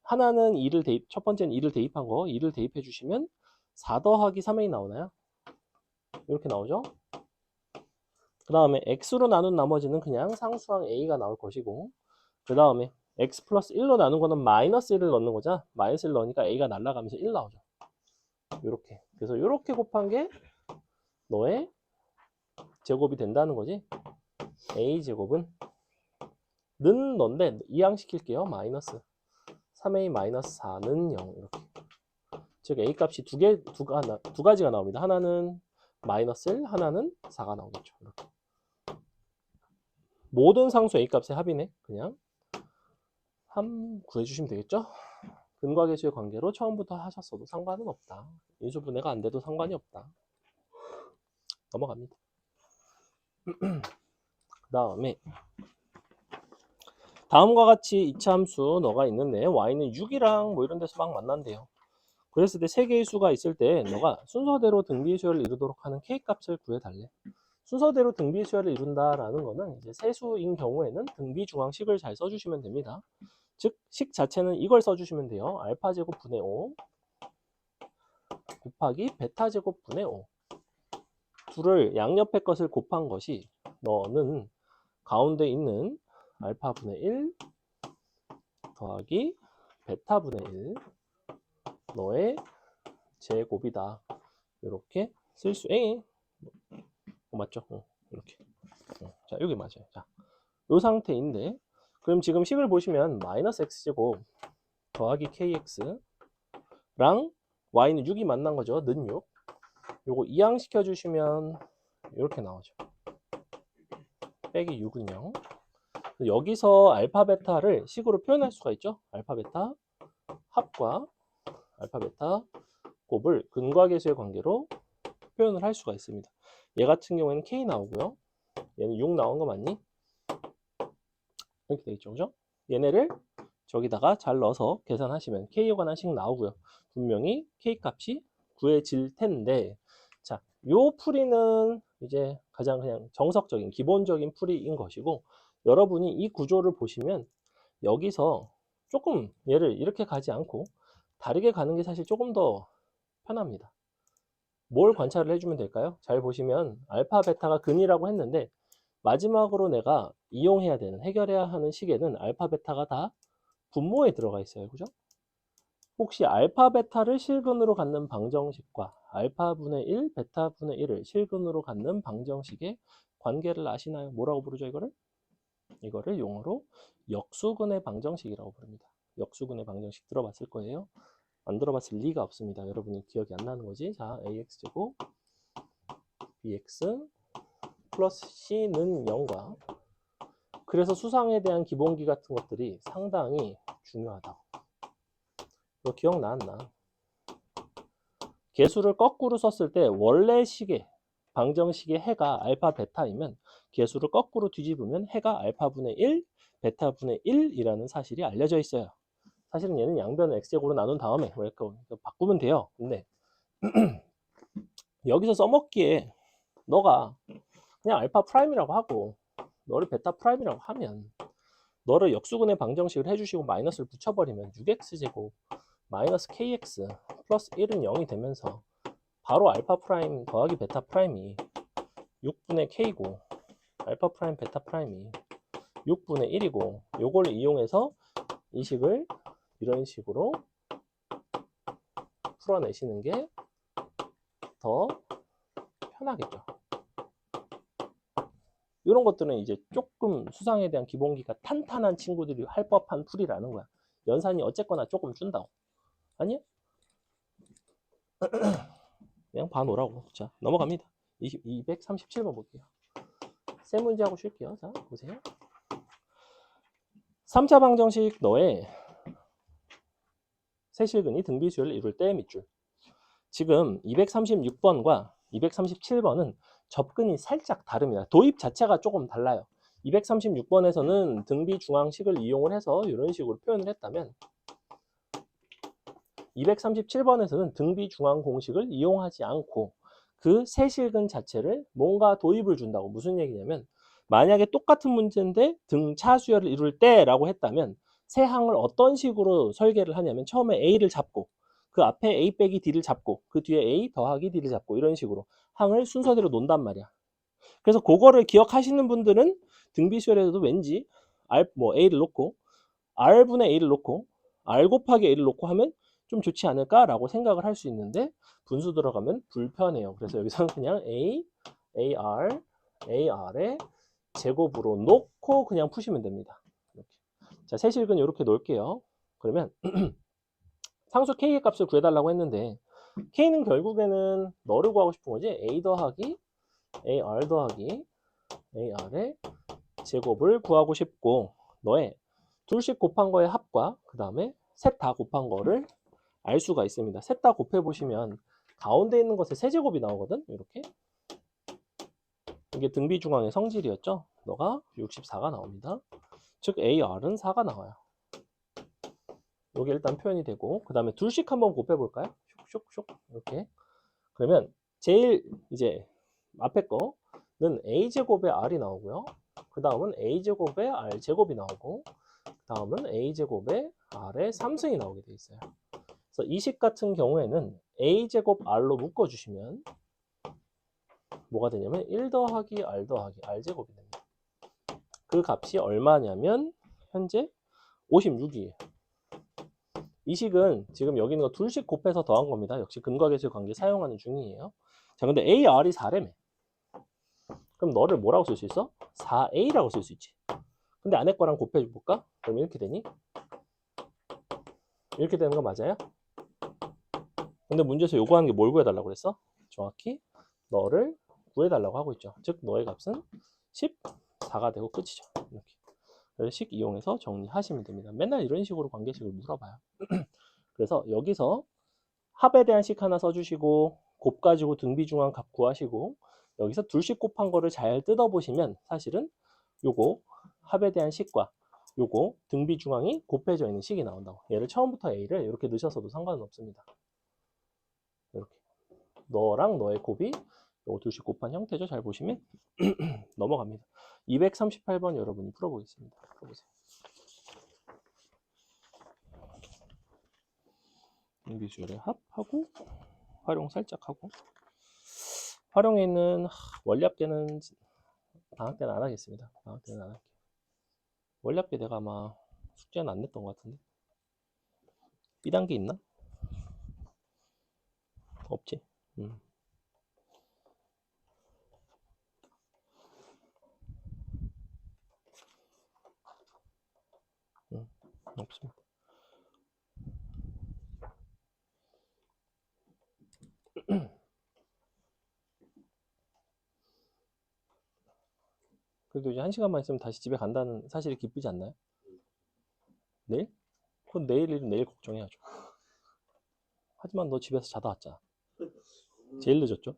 A: 하나는 2를 대입, 첫 번째는 2를 대입한 거, 2를 대입해 주시면 4 더하기 3a 나오나요? 이렇게 나오죠? 그 다음에 x로 나눈 나머지는 그냥 상수항 a가 나올 것이고 그 다음에 x 플러스 1로 나눈 거는 마이너스 1을 넣는 거죠. 마이너스 1 넣으니까 a가 날아가면서 1 나오죠. 이렇게. 그래서 이렇게 곱한 게 너의 제곱이 된다는 거지. a 제곱은 는 너인데 이항시킬게요. 마이너스 3a 마이너스 4는 0 이렇게. 즉 a 값이 두 가지가 나옵니다. 하나는 마이너스 1, 하나는 4가 나오겠죠. 이렇게. 모든 상수 a 값의 합이네. 그냥 3 구해주시면 되겠죠. 근과 계수의 관계로 처음부터 하셨어도 상관은 없다. 인수분해가 안 돼도 상관이 없다. 넘어갑니다. 그 다음에 다음과 같이 이차함수 너가 있는데 y는 6이랑 뭐 이런 데서 막 만난대요. 그랬을 때 세 개의 수가 있을 때 너가 순서대로 등비수열을 이루도록 하는 k값을 구해달래. 순서대로 등비수열을 이룬다라는 거는 이제 세수인 경우에는 등비중앙식을 잘 써주시면 됩니다. 즉 식 자체는 이걸 써주시면 돼요. 알파 제곱 분의 5 곱하기 베타 제곱 분의 5 둘을 양옆의 것을 곱한 것이 너는 가운데 있는 알파 분의 1 더하기 베타 분의 1 너의 제곱이다. 이렇게 쓸 수, 맞죠? 이렇게. 자, 여기 맞아요. 자, 요 상태인데, 그럼 지금 식을 보시면 마이너스 x제곱 더하기 kx랑 y는 6이 만난 거죠. 는 6. 요거 이항시켜 주시면 이렇게 나오죠. 빼기 6은 0. 여기서 알파 베타를 식으로 표현할 수가 있죠. 알파 베타 합과 알파 베타 곱을 근과 계수의 관계로 표현을 할 수가 있습니다. 얘 같은 경우에는 k 나오고요. 얘는 6 나온 거 맞니? 이렇게 되겠죠. 그죠? 얘네를 저기다가 잘 넣어서 계산하시면 k에 관한 식 나오고요. 분명히 k 값이 구해질 텐데, 자, 요 풀이는 이제 가장 그냥 정석적인 기본적인 풀이인 것이고, 여러분이 이 구조를 보시면 여기서 조금 얘를 이렇게 가지 않고 다르게 가는 게 사실 조금 더 편합니다. 뭘 관찰을 해주면 될까요? 잘 보시면 알파 베타가 근이라고 했는데 마지막으로 내가 이용해야 되는, 해결해야 하는 식에는 알파 베타가 다 분모에 들어가 있어요. 그죠? 혹시 알파 베타를 실근으로 갖는 방정식과 알파분의 1, 베타분의 1을 실근으로 갖는 방정식의 관계를 아시나요? 뭐라고 부르죠, 이거를? 이거를 용어로 역수근의 방정식이라고 부릅니다. 역수근의 방정식 들어봤을 거예요. 안 들어봤을 리가 없습니다. 여러분이 기억이 안 나는 거지. 자, ax제곱 bx 플러스 c는 0과, 그래서 수상에 대한 기본기 같은 것들이 상당히 중요하다고. 이거 기억나왔나? 개수를 거꾸로 썼을 때 원래 식의 방정식의 해가 알파 베타이면 개수를 거꾸로 뒤집으면 해가 알파분의 1, 베타분의 1이라는 사실이 알려져 있어요. 사실은 얘는 양변을 x제곱으로 나눈 다음에 이렇게 바꾸면 돼요. 근데 여기서 써먹기에 너가 그냥 알파 프라임이라고 하고 너를 베타 프라임이라고 하면 너를 역수근의 방정식을 해주시고 마이너스를 붙여버리면 6x제곱 마이너스 kx 플러스 1은 0이 되면서 바로 알파 프라임 더하기 베타 프라임이 6분의 k고 알파 프라임 베타 프라임이 6분의 1이고, 요걸 이용해서 이 식을 이런 식으로 풀어내시는 게 더 편하겠죠. 이런 것들은 이제 조금 수상에 대한 기본기가 탄탄한 친구들이 할 법한 풀이라는 거야. 연산이 어쨌거나 조금 준다고. 아니야? 그냥 봐놓으라고. 자, 넘어갑니다. 237번 볼게요. 세 문제하고 쉴게요. 자, 보세요. 3차 방정식 너의 세실근이 등비수열을 이룰 때의 밑줄. 지금 236번과 237번은 접근이 살짝 다릅니다. 도입 자체가 조금 달라요. 236번에서는 등비 중앙식을 이용을 해서 이런 식으로 표현을 했다면 237번에서는 등비 중앙 공식을 이용하지 않고 그 세실근 자체를 뭔가 도입을 준다고. 무슨 얘기냐면 만약에 똑같은 문제인데 등차 수열을 이룰 때라고 했다면 세 항을 어떤 식으로 설계를 하냐면 처음에 A를 잡고 그 앞에 A 빼기 D를 잡고 그 뒤에 A 더하기 D를 잡고 이런 식으로 항을 순서대로 논단 말이야. 그래서 그거를 기억하시는 분들은 등비수열에서도 왠지 A를 놓고 R분의 A를 놓고 R 곱하기 A를 놓고 하면 좀 좋지 않을까라고 생각을 할 수 있는데 분수 들어가면 불편해요. 그래서 여기서는 그냥 A, AR, AR의 제곱으로 놓고 그냥 푸시면 됩니다. 이렇게. 자, 세실근 이렇게 놓을게요. 그러면 상수 K의 값을 구해달라고 했는데 K는 결국에는 너를 구하고 싶은 거지. A 더하기 AR 더하기 AR의 제곱을 구하고 싶고 너의 둘씩 곱한 거의 합과 그 다음에 셋 다 곱한 거를 알 수가 있습니다. 셋 다 곱해 보시면 가운데 있는 것의 세제곱이 나오거든. 이렇게 이게 등비 중앙의 성질이었죠. 너가 64가 나옵니다. 즉 AR은 4가 나와요. 이게 일단 표현이 되고 그 다음에 둘씩 한번 곱해 볼까요? 슉슉슉 이렇게. 그러면 제일 이제 앞에 거는 A제곱의 R이 나오고요. 그 다음은 A제곱의 R제곱이 나오고 그 다음은 A제곱의 R의 3승이 나오게 돼 있어요. 그래서 이 식 같은 경우에는 A제곱 R로 묶어주시면 뭐가 되냐면 1 더하기 R 더하기 R제곱이 됩니다. 그 값이 얼마냐면 현재 56이에요. 이 식은 지금 여기 있는 거 둘씩 곱해서 더한 겁니다. 역시 근과 계수의 관계 사용하는 중이에요. 자, 근데 AR이 4래매. 그럼 너를 뭐라고 쓸 수 있어? 4a라고 쓸 수 있지. 근데 안에 거랑 곱해볼까? 그럼 이렇게 되니? 이렇게 되는 거 맞아요? 근데 문제에서 요구하는 게 뭘 구해달라고 그랬어? 정확히 너를 구해달라고 하고 있죠. 즉 너의 값은 14가 되고 끝이죠. 이렇게. 그래서 식 이용해서 정리하시면 됩니다. 맨날 이런 식으로 관계식을 물어봐요. 그래서 여기서 합에 대한 식 하나 써주시고 곱 가지고 등비중한 값 구하시고 여기서 둘씩 곱한 거를 잘 뜯어보시면 사실은 요거 합에 대한 식과 요거 등비중앙이 곱해져 있는 식이 나온다고. 얘를 처음부터 a를 이렇게 넣으셔서도 상관은 없습니다. 이렇게 너랑 너의 곱이 요거 둘씩 곱한 형태죠. 잘 보시면 넘어갑니다. 238번 여러분이 풀어보겠습니다. 풀어보세요. 비주얼의 합하고 활용 살짝 하고 활용에는 원리합계는 방학 때는 안 하겠습니다. 방학 때는 안 할게요. 원리합계 내가 아마 숙제는 안 냈던 것 같은데 B단계 있나? 없지. 없습니다. 그래도 이제 1시간만 있으면 다시 집에 간다는 사실이 기쁘지 않나요? 내일? 그건 내일 일은 내일 걱정해야죠. 하지만 너 집에서 자다 왔잖아. 제일 늦었죠?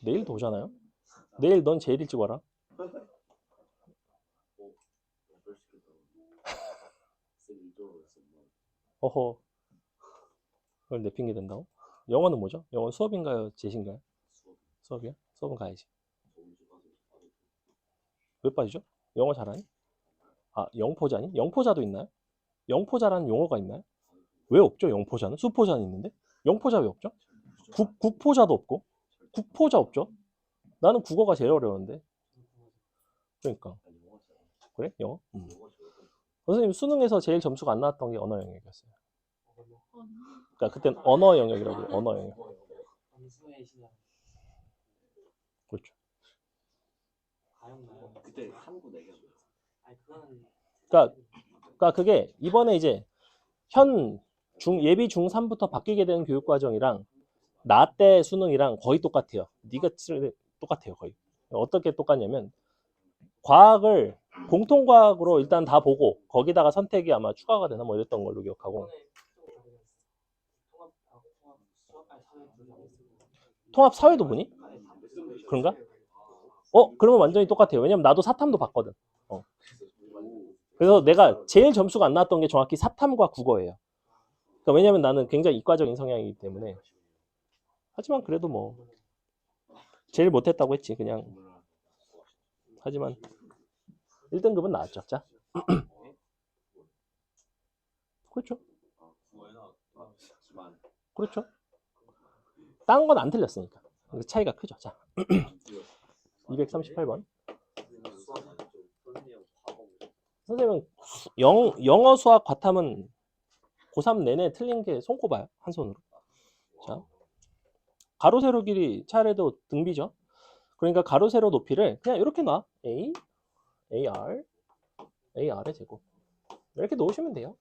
A: 내일도 오잖아요? 내일 넌 제일 일찍 와라. 어허. 그걸 내 핑계 된다고? 영어는 뭐죠? 영어 수업인가요? 제신가요? 수업이야? 수업은 가야지. 왜 빠지죠? 영어 잘하니? 아, 영포자니? 영포자도 있나요? 영포자라는 용어가 있나요? 왜 없죠? 영포자는? 수포자는 있는데? 영포자 왜 없죠? 국포자도 없고 국포자 없죠? 나는 국어가 제일 어려운데. 그러니까. 그래? 영어? 선생님 수능에서 제일 점수가 안 나왔던 게 언어 영역이었어요. 그러니까 그땐 언어 영역이라고 해요. 언어 영역. 그렇죠.
B: 그때 한국 내기.
A: 그러니까 그게 이번에 이제 현 예비 중3부터 바뀌게 되는 교육 과정이랑 나 때 수능이랑 거의 똑같아요. 네가 똑같아요, 거의. 어떻게 똑같냐면 과학을 공통과학으로 일단 다 보고 거기다가 선택이 아마 추가가 되나 뭐 이랬던 걸로 기억하고. 통합 사회도 보니? 그런가? 그러면 완전히 똑같아요. 왜냐면 나도 사탐도 봤거든. 그래서 내가 제일 점수가 안 나왔던 게 정확히 사탐과 국어예요. 그러니까 왜냐면 나는 굉장히 이과적인 성향이기 때문에. 하지만 그래도 뭐 제일 못했다고 했지 그냥. 하지만 1등급은 나왔죠. 자. 그렇죠. 그렇죠. 딴 건 안 틀렸으니까. 차이가 크죠. 자. 238번. 선생님은 영어, 수학, 과탐은 고3 내내 틀린 게 손꼽아요. 한 손으로. 자. 가로, 세로 길이 차례도 등비죠. 그러니까 가로, 세로 높이를 그냥 이렇게 놔. A, AR, AR의 제곱. 이렇게 놓으시면 돼요.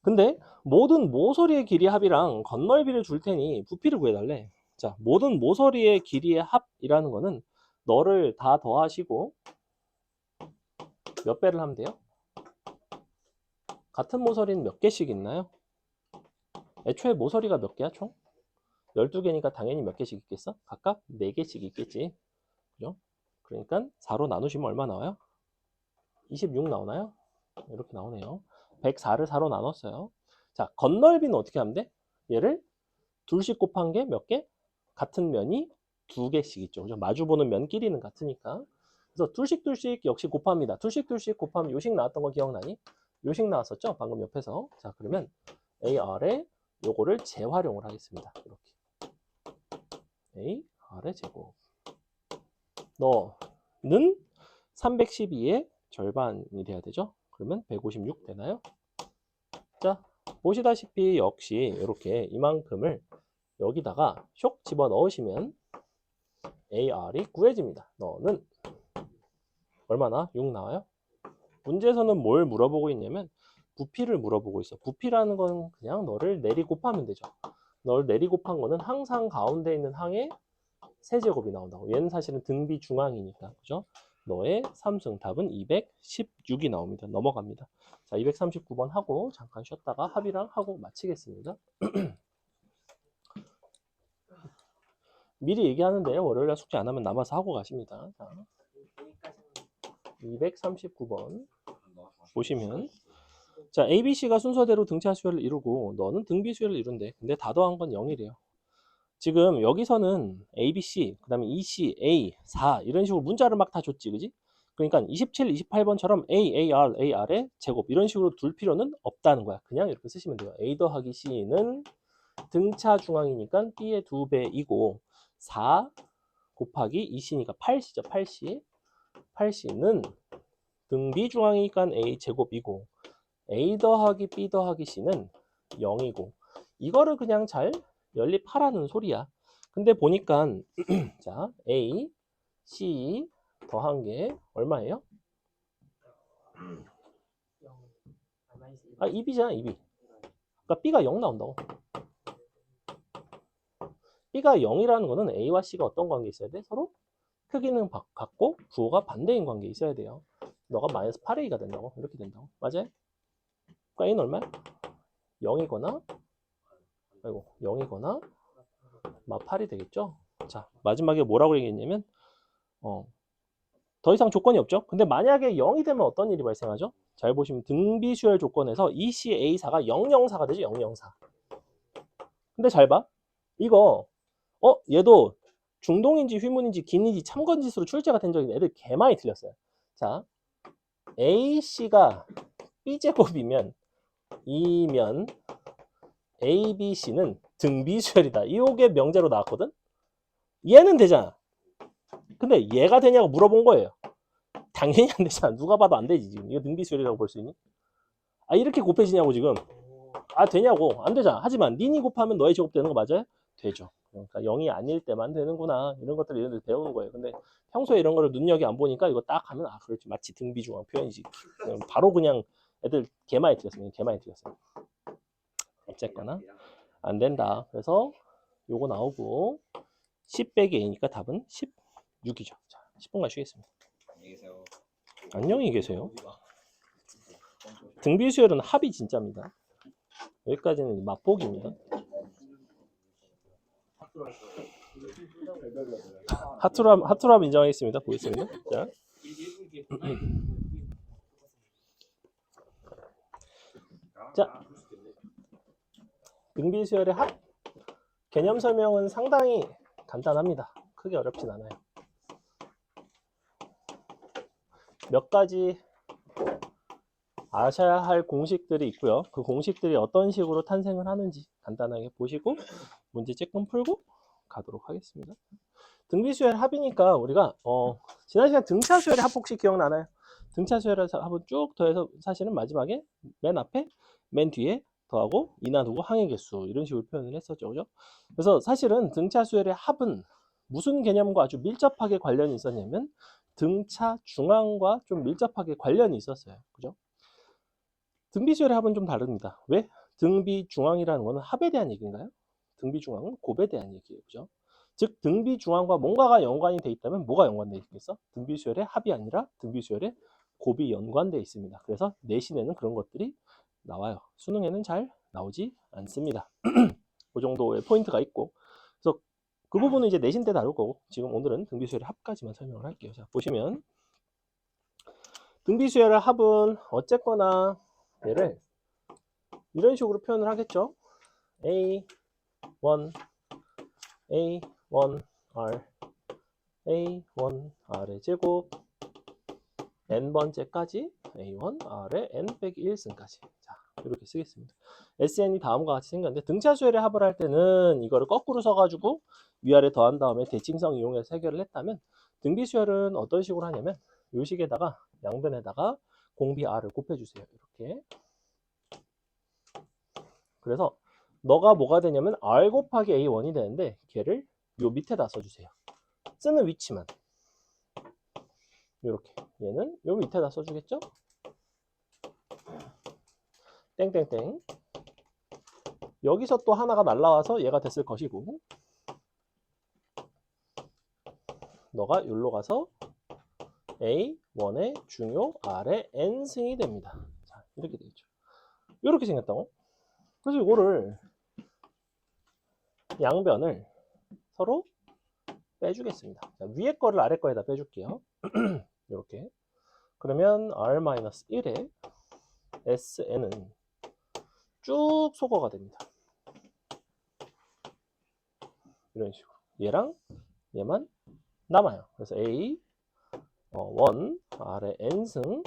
A: 근데 모든 모서리의 길이 합이랑 건널비를 줄 테니 부피를 구해달래. 자, 모든 모서리의 길이의 합이라는 거는 너를 다 더하시고 몇 배를 하면 돼요? 같은 모서리는 몇 개씩 있나요? 애초에 모서리가 몇 개야 총? 12개니까 당연히 몇 개씩 있겠어? 각각 4개씩 있겠지. 그죠? 그러니까 4로 나누시면 얼마 나와요? 26 나오나요? 이렇게 나오네요. 104를 4로 나눴어요. 자, 건널비는 어떻게 하면 돼? 얘를 둘씩 곱한 게 몇 개? 같은 면이 2개씩 있죠. 그죠? 마주보는 면끼리는 같으니까. 그래서 둘씩 역시 곱합니다. 둘씩 곱하면 요식 나왔던 거 기억나니? 요식 나왔었죠? 방금 옆에서. 자, 그러면 AR에 요거를 재활용을 하겠습니다. 이렇게. AR의 제곱. 너는 312의 절반이 돼야 되죠? 그러면 156 되나요? 자, 보시다시피 역시 이렇게 이만큼을 여기다가 쇽 집어 넣으시면 AR이 구해집니다. 너는 얼마나? 6 나와요? 문제에서는 뭘 물어보고 있냐면 부피를 물어보고 있어. 부피라는 건 그냥 너를 내리 곱하면 되죠. 너를 내리 곱한 거는 항상 가운데 있는 항의 세제곱이 나온다고. 얘는 사실은 등비 중앙이니까. 그죠? 너의 삼승 답은 216이 나옵니다. 넘어갑니다. 자, 239번 하고 잠깐 쉬었다가 합의랑 하고 마치겠습니다. 미리 얘기하는데요. 월요일날 숙제 안 하면 남아서 하고 가십니다. 자, 239번 보시면 자, ABC가 순서대로 등차 수열을 이루고 너는 등비 수열을 이룬대. 근데 다 더한 건 0이래요. 지금 여기서는 ABC, 그 다음에 EC, A, 4 이런 식으로 문자를 막 다 줬지, 그지? 그러니까 27, 28번처럼 A, AR, AR의 제곱 이런 식으로 둘 필요는 없다는 거야. 그냥 이렇게 쓰시면 돼요. A 더하기 C는 등차 중앙이니까 B의 2배이고 4 곱하기 EC니까 8C죠, 8C. 8C는 등비 중앙이니까 A 제곱이고 A 더하기 B 더하기 C는 0이고 이거를 그냥 잘 연립하라는 소리야. 근데 보니까 자 A, C 더한 게 얼마예요? 아 2B잖아 2B. 그러니까 B가 0 나온다고. B가 0이라는 거는 A와 C가 어떤 관계 있어야 돼? 서로 크기는 같고 부호가 반대인 관계 있어야 돼요. 너가 마이너스 8A가 된다고. 이렇게 된다고. 맞아요? 그러니까 A는 얼마야? 0이거나 아이고 0이거나 마 8이 되겠죠? 자 마지막에 뭐라고 얘기했냐면 더 이상 조건이 없죠. 근데 만약에 0이 되면 어떤 일이 발생하죠? 잘 보시면 등비수열 조건에서 ECA4가 004가 되죠. 004. 근데 잘 봐. 이거 얘도 중동인지 휘문인지 긴인지 참건지수로 출제가 된 적이 있는데 애들 개 많이 틀렸어요. 자, AC가 B제곱이면 이면 ABC는 등비수열이다. 이게 명제로 나왔거든. 얘는 되잖아. 근데 얘가 되냐고 물어본 거예요. 당연히 안 되잖아. 누가 봐도 안 되지 지금. 이거 등비수열이라고 볼 수 있니? 아 이렇게 곱해지냐고 지금. 아 되냐고. 안 되잖아. 하지만 니니 곱하면 너의 제곱 되는 거 맞아요? 되죠. 그러니까 0이 아닐 때만 되는구나. 이런 것들을 얘네들 배우는 거예요. 근데 평소에 이런 거를 눈여겨 안 보니까 이거 딱 하면 아 그렇지 마치 등비중앙 표현이지. 바로 그냥 애들 개 많이 틀렸어요. 개 많이 틀렸어요. 어쨌거나 안 된다. 그래서 요거 나오고 10 빼기 A니까 답은 16이죠. 자 10분간 쉬겠습니다. 안녕히 계세요. 등비수열은 합이 진짜입니다. 여기까지는 맛보기입니다. 하투람 인정하겠습니다. 보겠습니다. 자, 등비수열의 합 개념 설명은 상당히 간단합니다. 크게 어렵진 않아요. 몇 가지 아셔야 할 공식들이 있고요. 그 공식들이 어떤 식으로 탄생을 하는지 간단하게 보시고 문제 조금 풀고 가도록 하겠습니다. 등비수열 합이니까 우리가 지난 시간 등차수열의 합 혹시 기억나나요? 등차수열의 합은 쭉 더해서 사실은 마지막에 맨 앞에 맨 뒤에 더하고 이나누고 항의 개수 이런 식으로 표현을 했었죠. 그죠? 그래서 사실은 등차수열의 합은 무슨 개념과 아주 밀접하게 관련이 있었냐면 등차 중앙과 좀 밀접하게 관련이 있었어요. 그죠? 등비수열의 합은 좀 다릅니다. 왜? 등비 중앙이라는 것은 합에 대한 얘기인가요? 등비 중앙은 곱에 대한 얘기예요. 그죠? 즉 등비 중앙과 뭔가가 연관이 돼 있다면 뭐가 연관돼 있겠어? 등비수열의 합이 아니라 등비수열의 곱이 연관돼 있습니다. 그래서 내신에는 그런 것들이 나와요. 수능에는 잘 나오지 않습니다. 그 정도의 포인트가 있고 그래서 그 부분은 이제 내신 때 다룰 거고 지금 오늘은 등비수열의 합까지만 설명을 할게요. 자 보시면 등비수열의 합은 어쨌거나 얘를 이런 식으로 표현을 하겠죠. A1, A1R, A1R의 제곱 n번째까지 A1R의 n 빼기 1승까지. 자, 이렇게 쓰겠습니다. SN이 다음과 같이 생겼는데 등차수열의 합을 할 때는 이거를 거꾸로 써가지고 위아래 더한 다음에 대칭성 이용해서 해결을 했다면 등비수열은 어떤 식으로 하냐면 이 식에다가 양변에다가 공비 R을 곱해주세요. 이렇게. 그래서 너가 뭐가 되냐면 R 곱하기 A1이 되는데 걔를 요 밑에다 써주세요. 쓰는 위치만 이렇게 얘는 요 밑에다 써주겠죠? 땡땡땡. 여기서 또 하나가 날라와서 얘가 됐을 것이고 너가 여기로 가서 A1의 중요 R의 N승이 됩니다. 자, 이렇게 되겠죠. 이렇게 생겼다고. 그래서 이거를 양변을 서로 빼주겠습니다. 자, 위에 거를 아래 거에다 빼줄게요. 이렇게. 그러면 R-1의 SN은 쭉 소거가 됩니다. 이런 식으로. 얘랑 얘만 남아요. 그래서 A 1 R의 N승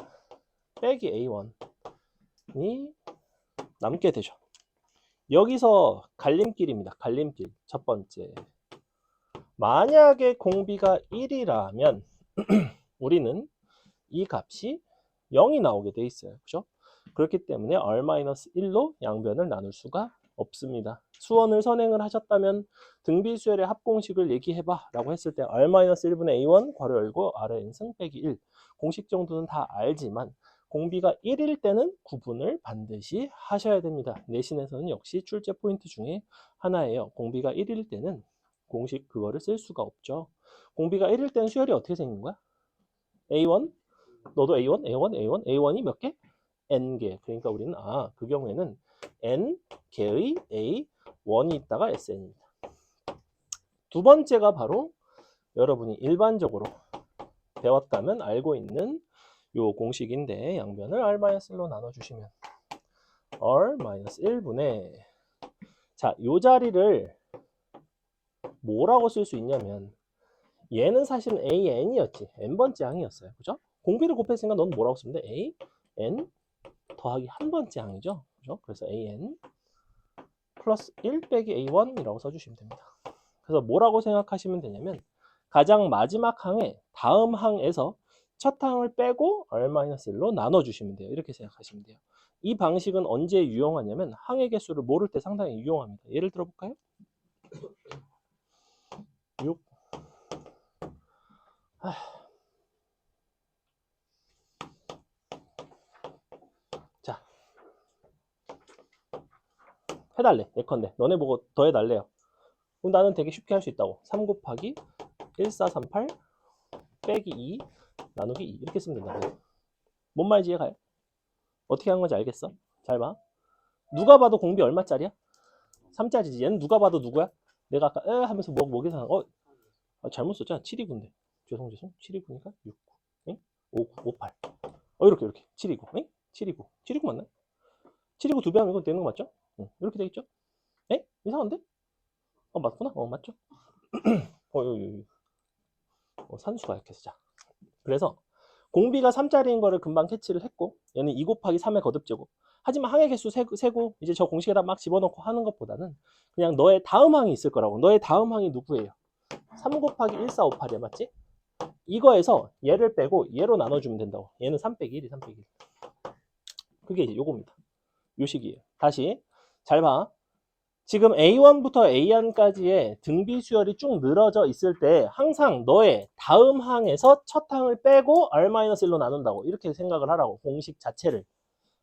A: 빼기 A1이 남게 되죠. 여기서 갈림길입니다. 갈림길. 첫 번째. 만약에 공비가 1이라면 우리는 이 값이 0이 나오게 돼 있어요. 그죠? 그렇기 때문에 R-1로 양변을 나눌 수가 없습니다. 수원을 선행을 하셨다면 등비수열의 합공식을 얘기해봐 라고 했을 때 R-1분의 A1 괄호 열고 R의 N승 빼기 1 공식 정도는 다 알지만 공비가 1일 때는 구분을 반드시 하셔야 됩니다. 내신에서는 역시 출제 포인트 중에 하나예요. 공비가 1일 때는 공식 그거를 쓸 수가 없죠. 공비가 1일 때는 수열이 어떻게 생긴 거야? A1? 너도 A1? A1? A1? A1이 몇 개? N개. 그러니까 우리는 그 경우에는 N개의 A1이 있다가 SN입니다. 두 번째가 바로 여러분이 일반적으로 배웠다면 알고 있는 요 공식인데 양변을 R-1로 나눠주시면 R-1분의 자, 요 자리를 뭐라고 쓸 수 있냐면 얘는 사실은 AN이었지. N번째 항이었어요. 그죠? 공비를 곱했으니까 넌 뭐라고 쓰면 돼? AN 더하기 한 번째 항이죠. 그죠? 그래서 AN 플러스 1 빼기 A1이라고 써주시면 됩니다. 그래서 뭐라고 생각하시면 되냐면 가장 마지막 항에 다음 항에서 첫 항을 빼고 R-1로 나눠주시면 돼요. 이렇게 생각하시면 돼요. 이 방식은 언제 유용하냐면 항의 개수를 모를 때 상당히 유용합니다. 예를 들어 볼까요? 6 자, 해달래. 예컨대 너네 보고 더 해달래요. 그럼 나는 되게 쉽게 할 수 있다고. 3 곱하기 1438 빼기 2 나누기 2 이렇게 쓰면 된다고. 뭔 말인지 이해가요? 어떻게 하는 건지 알겠어? 잘 봐. 누가 봐도 공비 얼마짜리야? 3짜리지. 얘는 누가 봐도 누구야? 내가 아까 하면서 뭐 계산 잘못 썼잖아. 7이군데. 죄송. 7이구니까 6, 9, 5, 9, 5, 8. 이렇게. 7이고. 7이고. 7이고 맞나요? 7이고 2배 하면 이거 되는 거 맞죠? 이렇게 되겠죠? 이상한데? 맞구나. 맞죠? 여기. 산수가 약해서 자. 그래서 공비가 3짜리인 거를 금방 캐치를 했고 얘는 2 곱하기 3의 거듭제곱. 하지만 항의 개수 세고 이제 저 공식에다 막 집어넣고 하는 것보다는 그냥 너의 다음 항이 있을 거라고. 너의 다음 항이 누구예요? 3 곱하기 1458이야. 맞지? 이거에서 얘를 빼고 얘로 나눠주면 된다고. 얘는 3 빼기 1이 3 빼기 1. 그게 이제 요겁니다. 요 식이에요. 다시 잘 봐. 지금 A1부터 AN까지의 등비 수열이 쭉 늘어져 있을 때 항상 너의 다음 항에서 첫 항을 빼고 R-1로 나눈다고 이렇게 생각을 하라고. 공식 자체를.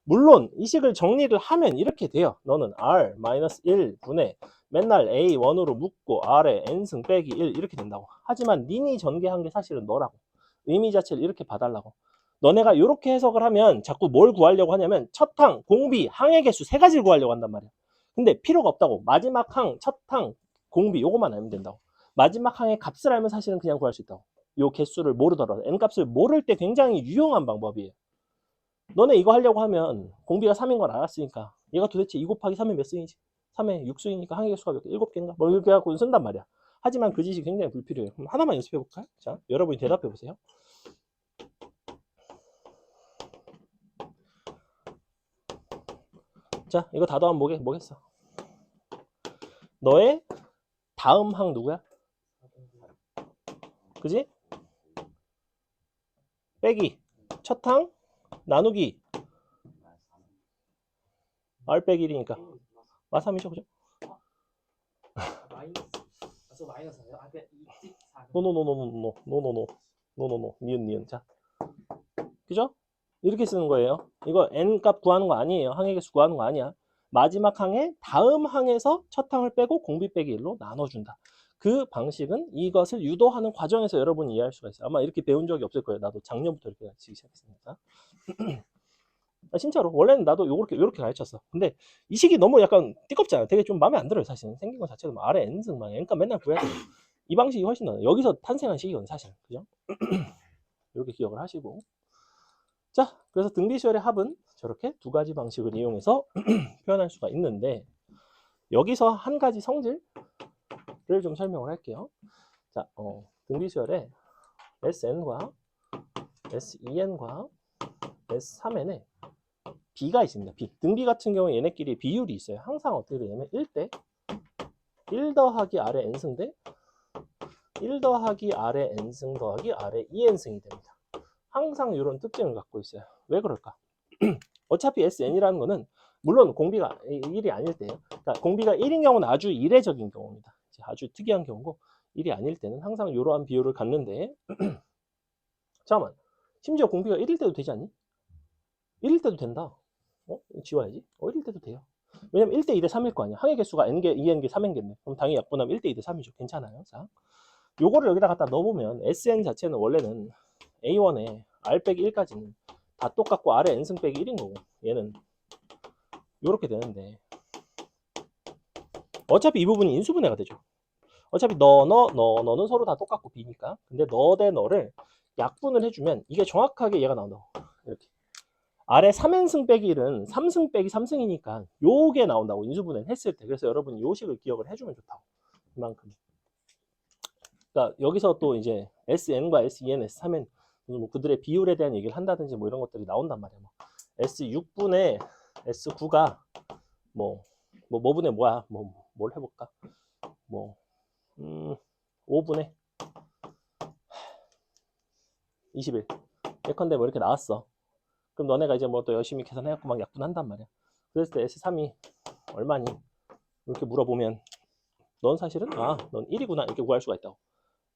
A: 물론 이 식을 정리를 하면 이렇게 돼요. 너는 R-1분의 맨날 A1으로 묶고 R에 N승 빼기 1 이렇게 된다고. 하지만 니니 전개한 게 사실은 너라고. 의미 자체를 이렇게 봐달라고. 너네가 이렇게 해석을 하면 자꾸 뭘 구하려고 하냐면 첫 항, 공비, 항의 개수 3가지를 구하려고 한단 말이야. 근데 필요가 없다고. 마지막 항, 첫 항, 공비 요것만 알면 된다고. 마지막 항의 값을 알면 사실은 그냥 구할 수 있다고. 요 개수를 모르더라도 N값을 모를 때 굉장히 유용한 방법이에요. 너네 이거 하려고 하면 공비가 3인 걸 알았으니까 얘가 도대체 2 곱하기 3이 몇 승이지? 3에 6승이니까 항의 개수가 몇 개? 7개인가? 뭐 이렇게 해갖고 쓴단 말이야. 하지만 그 지식이 굉장히 불필요해요. 그럼 하나만 연습해 볼까요? 자, 여러분이 대답해 보세요. 자, 이거 다 더하면 뭐겠어? 너의 다음 항 누구야? 그지? 빼기 첫 항 나누기 R 빼기 1이니까 마3이죠 그죠?
B: 마이너스 마이너스요? 2, 4,
A: 노노노노노노노노노노노노노 니은 자, 그죠? 이렇게 쓰는 거예요. 이거 n 값 구하는 거 아니에요. 항의 개수 구하는 거 아니야. 마지막 항에 다음 항에서 첫 항을 빼고 공비 빼기 1로 나눠준다. 그 방식은 이것을 유도하는 과정에서 여러분이 이해할 수가 있어요. 아마 이렇게 배운 적이 없을 거예요. 나도 작년부터 이렇게 가르치기 시작했으니까. 진짜로 원래는 나도 요렇게 가르쳤어. 근데 이 식이 너무 약간 띠껍잖아. 되게 좀 마음에 안 들어요. 사실은 생긴 것 자체도 뭐 아래 n승만 n값 맨날 구해야 돼. 이 방식이 훨씬 나아요. 여기서 탄생한 식이거든 사실. 그죠? 이렇게 기억을 하시고. 자, 그래서 등비수열의 합은 저렇게 두 가지 방식을 이용해서 표현할 수가 있는데, 여기서 한 가지 성질을 좀 설명을 할게요. 자, 등비수열에 SN과 SEN과 S3N에 B가 있습니다. B. 등비 같은 경우에 얘네끼리 비율이 있어요. 항상 어떻게 되냐면 1대 1 더하기 아래 n승 대 1 더하기 아래 n승 더하기 아래 2n승이 됩니다. 항상 이런 특징을 갖고 있어요. 왜 그럴까? 어차피 SN이라는 거는 물론 공비가 1이 아닐 때예요. 그러니까 공비가 1인 경우는 아주 이례적인 경우입니다. 아주 특이한 경우고 1이 아닐 때는 항상 이러한 비율을 갖는데 잠깐만, 심지어 공비가 1일 때도 되지 않니? 1일 때도 된다. 지워야지. 1일 때도 돼요. 왜냐면 1대 2대 3일 거 아니야. 항의 개수가 n개, 2n개, 3n개인데 그럼 당연히 약분하면 1대 2대 3이죠. 괜찮아요. 자, 요거를 여기다 갖다 넣어보면 SN 자체는 원래는 A1에 R 빼기 1까지는 다 똑같고 아래 n승 빼기 1인 거고 얘는 요렇게 되는데 어차피 이 부분이 인수분해가 되죠. 어차피 너는 서로 다 똑같고 B니까. 근데 너 대 너를 약분을 해주면 이게 정확하게 얘가 나온다고. 이렇게. 아래 3n승 빼기 1은 3승 빼기 3승이니까 요게 나온다고 인수분해를 했을 때. 그래서 여러분 요 식을 기억을 해주면 좋다고. 그만큼. 그러니까 여기서 또 이제 SN과 SEN, S3N 뭐 그들의 비율에 대한 얘기를 한다든지 뭐 이런 것들이 나온단 말이야. 뭐 S6분의 S9가 뭐분의 뭐야? 뭘 해볼까? 5분의 21. 예컨대 뭐 이렇게 나왔어. 그럼 너네가 이제 뭐 또 열심히 계산해갖고 막 약분한단 말이야. 그랬을 때 S3이 얼마니? 이렇게 물어보면 넌 사실은 넌 1이구나 이렇게 구할 수가 있다고.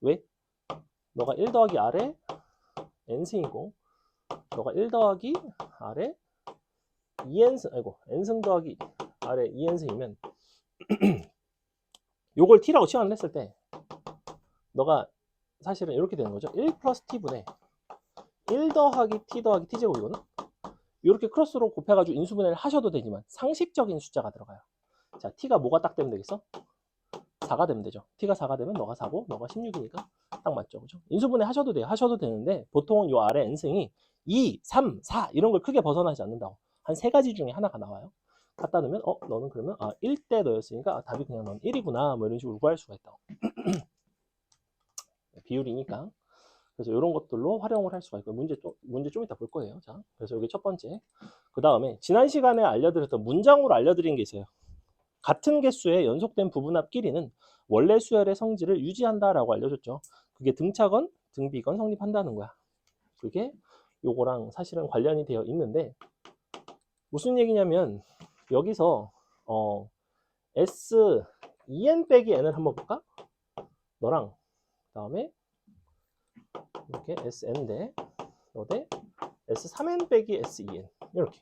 A: 왜? 너가 1 더하기 아래 n승이고 너가 1 더하기 아래 2n승 n승 더하기 아래 2n승이면 요걸 t라고 치환을 했을 때 너가 사실은 이렇게 되는 거죠. 1 플러스 t분의 1 더하기 t 더하기 t제곱이거든. 이렇게 크로스로 곱해가지고 인수분해를 하셔도 되지만 상식적인 숫자가 들어가요. 자, t가 뭐가 딱 되면 되겠어? 4가 되면 되죠. t가 4가 되면 너가 4고 너가 16이니까 딱 맞죠. 그죠? 인수분해 하셔도 돼요. 하셔도 되는데 보통은 요 아래 n승이 2, 3, 4 이런 걸 크게 벗어나지 않는다고. 한 세 가지 중에 하나가 나와요. 갖다 놓으면 너는 그러면 1대 너였으니까 답이 그냥 넌 1이구나 뭐 이런 식으로 구할 수가 있다고. 비율이니까. 그래서 이런 것들로 활용을 할 수가 있고 문제 좀 이따 볼 거예요. 자, 그래서 여기 첫 번째. 그 다음에 지난 시간에 알려드렸던 문장으로 알려드린 게 있어요. 같은 개수의 연속된 부분합 끼리는 원래 수열의 성질을 유지한다라고 알려줬죠. 그게 등차건 등비건 성립한다는 거야. 그게 요거랑 사실은 관련이 되어 있는데 무슨 얘기냐면 여기서 S2n 빼기 n을 한번 볼까? 너랑 그다음에 이렇게 SN 대 너 대 S3n 빼기 SEN 이렇게.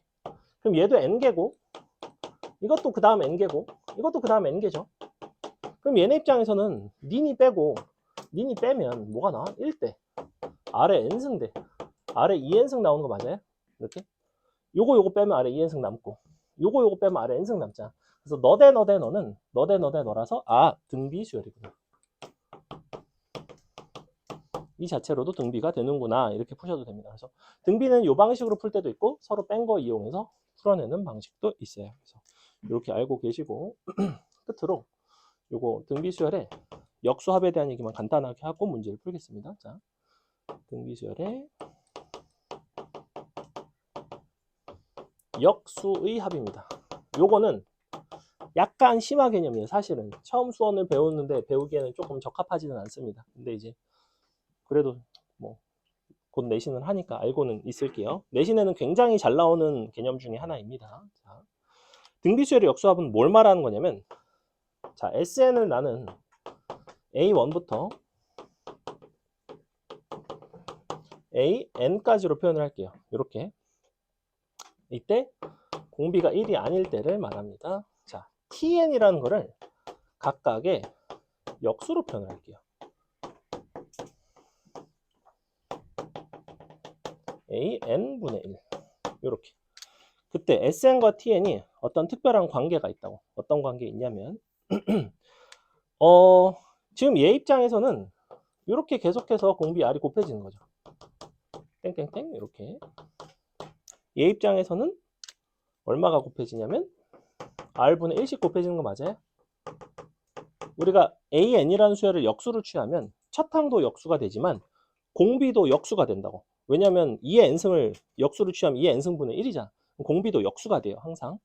A: 그럼 얘도 n개고 이것도 그 다음 n개고 이것도 그 다음 n개죠. 그럼 얘네 입장에서는 니니 빼면 뭐가 나와? 1대 아래 n승 대 아래 2n승 나오는 거 맞아요? 이렇게 요거 빼면 아래 2n승 남고 요거 빼면 아래 n승 남잖아. 그래서 너 대 너는 너 대 너라서 등비 수열이구나. 이 자체로도 등비가 되는구나 이렇게 푸셔도 됩니다. 그래서 등비는 이 방식으로 풀 때도 있고 서로 뺀 거 이용해서 풀어내는 방식도 있어요. 그래서 이렇게 알고 계시고 끝으로 요거 등비수열의 역수합에 대한 얘기만 간단하게 하고 문제를 풀겠습니다. 자, 등비수열의 역수의 합입니다. 요거는 약간 심화 개념이에요. 사실은 처음 수원을 배우는데 배우기에는 조금 적합하지는 않습니다. 근데 이제 그래도 뭐 곧 내신을 하니까 알고는 있을게요. 내신에는 굉장히 잘 나오는 개념 중에 하나입니다. 자, 등비수열의 역수합은 뭘 말하는 거냐면 자, SN을 나는 A1부터 AN까지로 표현을 할게요. 이렇게. 이때 공비가 1이 아닐 때를 말합니다. 자, TN이라는 거를 각각의 역수로 표현을 할게요. AN분의 1. 이렇게. 그때 SN과 TN이 어떤 특별한 관계가 있다고. 어떤 관계 있냐면 지금 얘 입장에서는 이렇게 계속해서 공비 R이 곱해지는 거죠. 땡땡땡 이렇게. 얘 입장에서는 얼마가 곱해지냐면 R분의 1씩 곱해지는 거 맞아요? 우리가 AN이라는 수열을 역수로 취하면 첫 항도 역수가 되지만 공비도 역수가 된다고. 왜냐하면 2의 n승을 역수로 취하면 2의 n승분의 1이잖아. 공비도 역수가 돼요. 항상.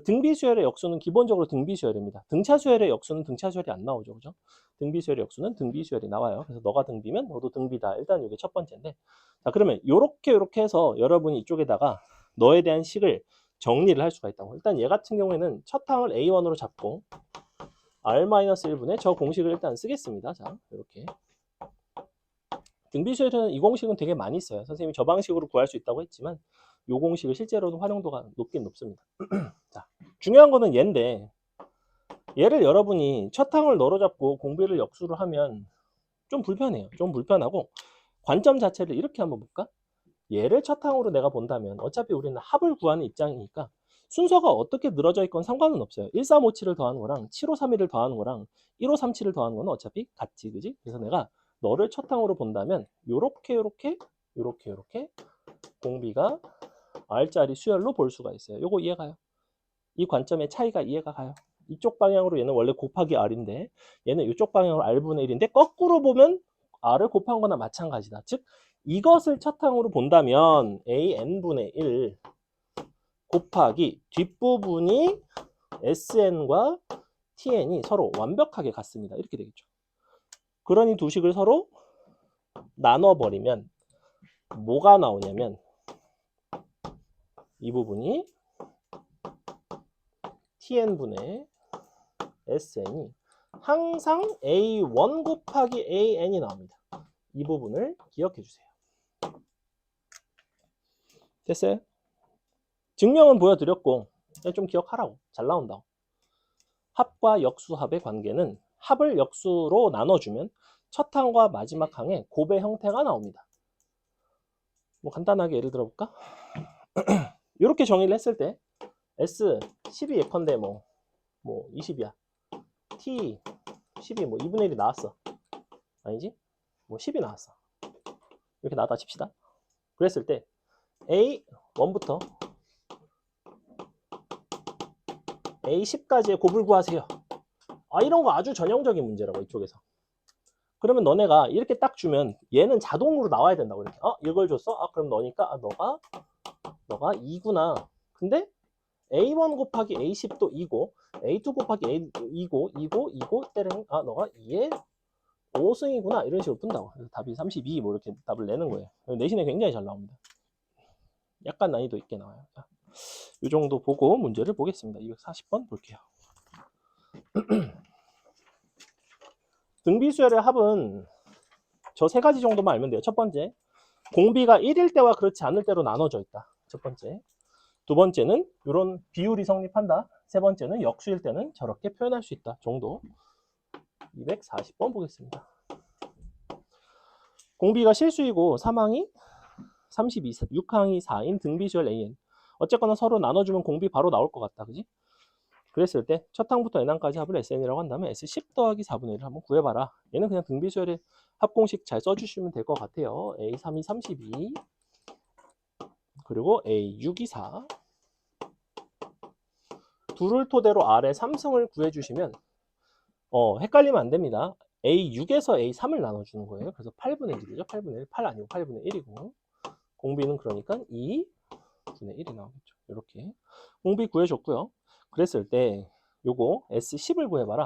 A: 등비 수열의 역수는 기본적으로 등비 수열입니다. 등차 수열의 역수는 등차 수열이 안 나오죠. 그죠? 등비 수열의 역수는 등비 수열이 나와요. 그래서 너가 등비면 너도 등비다. 일단 이게 첫 번째인데. 자, 그러면 요렇게 해서 여러분이 이쪽에다가 너에 대한 식을 정리를 할 수가 있다고. 일단 얘 같은 경우에는 첫 항을 A1으로 잡고 R-1분의 저 공식을 일단 쓰겠습니다. 자, 이렇게. 등비수열에는 이 공식은 되게 많이 써요. 선생님이 저 방식으로 구할 수 있다고 했지만 이 공식을 실제로도 활용도가 높긴 높습니다. 자, 중요한 거는 얘인데 얘를 여러분이 첫 항을 너로 잡고 공비를 역수로 하면 좀 불편해요. 좀 불편하고 관점 자체를 이렇게 한번 볼까? 얘를 첫 항으로 내가 본다면 어차피 우리는 합을 구하는 입장이니까 순서가 어떻게 늘어져 있건 상관은 없어요. 1357을 더하는 거랑 7531을 더하는 거랑 1537을 더하는 거는 어차피 같지, 그지? 그래서 내가 너를 첫 항으로 본다면 요렇게 공비가 R자리 수열로 볼 수가 있어요. 요거 이해가요? 이 관점의 차이가 이해가 가요? 이쪽 방향으로 얘는 원래 곱하기 R인데 얘는 이쪽 방향으로 R분의 1인데 거꾸로 보면 R을 곱한 거나 마찬가지다. 즉 이것을 첫 항으로 본다면 AN분의 1 곱하기 뒷부분이 SN과 TN이 서로 완벽하게 같습니다. 이렇게 되겠죠. 그러니 두 식을 서로 나눠버리면 뭐가 나오냐면 이 부분이 TN분의 SN이 항상 A1 곱하기 AN이 나옵니다. 이 부분을 기억해 주세요. 됐어요? 증명은 보여드렸고 좀 기억하라고. 잘 나온다고. 합과 역수합의 관계는 합을 역수로 나눠주면 첫 항과 마지막 항에 곱의 형태가 나옵니다. 뭐 간단하게 예를 들어볼까? 이렇게 정의를 했을 때 S 10이 예컨대 뭐 20이야. T 10이 뭐 2분의 1이 나왔어. 아니지? 뭐 10이 나왔어. 이렇게 나왔다 칩시다. 그랬을 때 A1부터 A10까지의 곱을 구하세요. 이런 거 아주 전형적인 문제라고 이쪽에서. 그러면 너네가 이렇게 딱 주면 얘는 자동으로 나와야 된다고 이렇게. 이걸 줬어? 그럼 너니까 너가 2구나. 근데 A1 곱하기 A10도 2고 A2 곱하기 A2고 2고 때려 너가 2의 5승이구나 이런 식으로 푼다고. 그래서 답이 32 뭐 이렇게 답을 내는 거예요. 내신에 굉장히 잘 나옵니다. 약간 난이도 있게 나와요. 자, 이 정도 보고 문제를 보겠습니다. 240번 볼게요. 등비수열의 합은 저 세 가지 정도만 알면 돼요. 첫 번째, 공비가 1일 때와 그렇지 않을 때로 나눠져 있다. 첫 번째. 두 번째는 이런 비율이 성립한다. 세 번째는 역수일 때는 저렇게 표현할 수 있다. 정도. 240번 보겠습니다. 공비가 실수이고 3항이 32, 6항이 4인 등비수열 AN. 어쨌거나 서로 나눠주면 공비 바로 나올 것 같다. 그지? 그랬을 때 첫 항부터 n항까지 합을 SN이라고 한다면 S10 더하기 4분의 1을 한번 구해봐라. 얘는 그냥 등비수열의 합공식 잘 써주시면 될 것 같아요. A3이 32 그리고 A6이 4 둘을 토대로 R의 3승을 구해주시면 헷갈리면 안 됩니다. A6에서 A3을 나눠주는 거예요. 그래서 8분의 1이죠. 8분의 1, 8 아니고 8분의 1이고 공비는 그러니까 2분의 1이 나오겠죠. 이렇게 공비 구해줬고요. 그랬을 때 요거 S10을 구해봐라.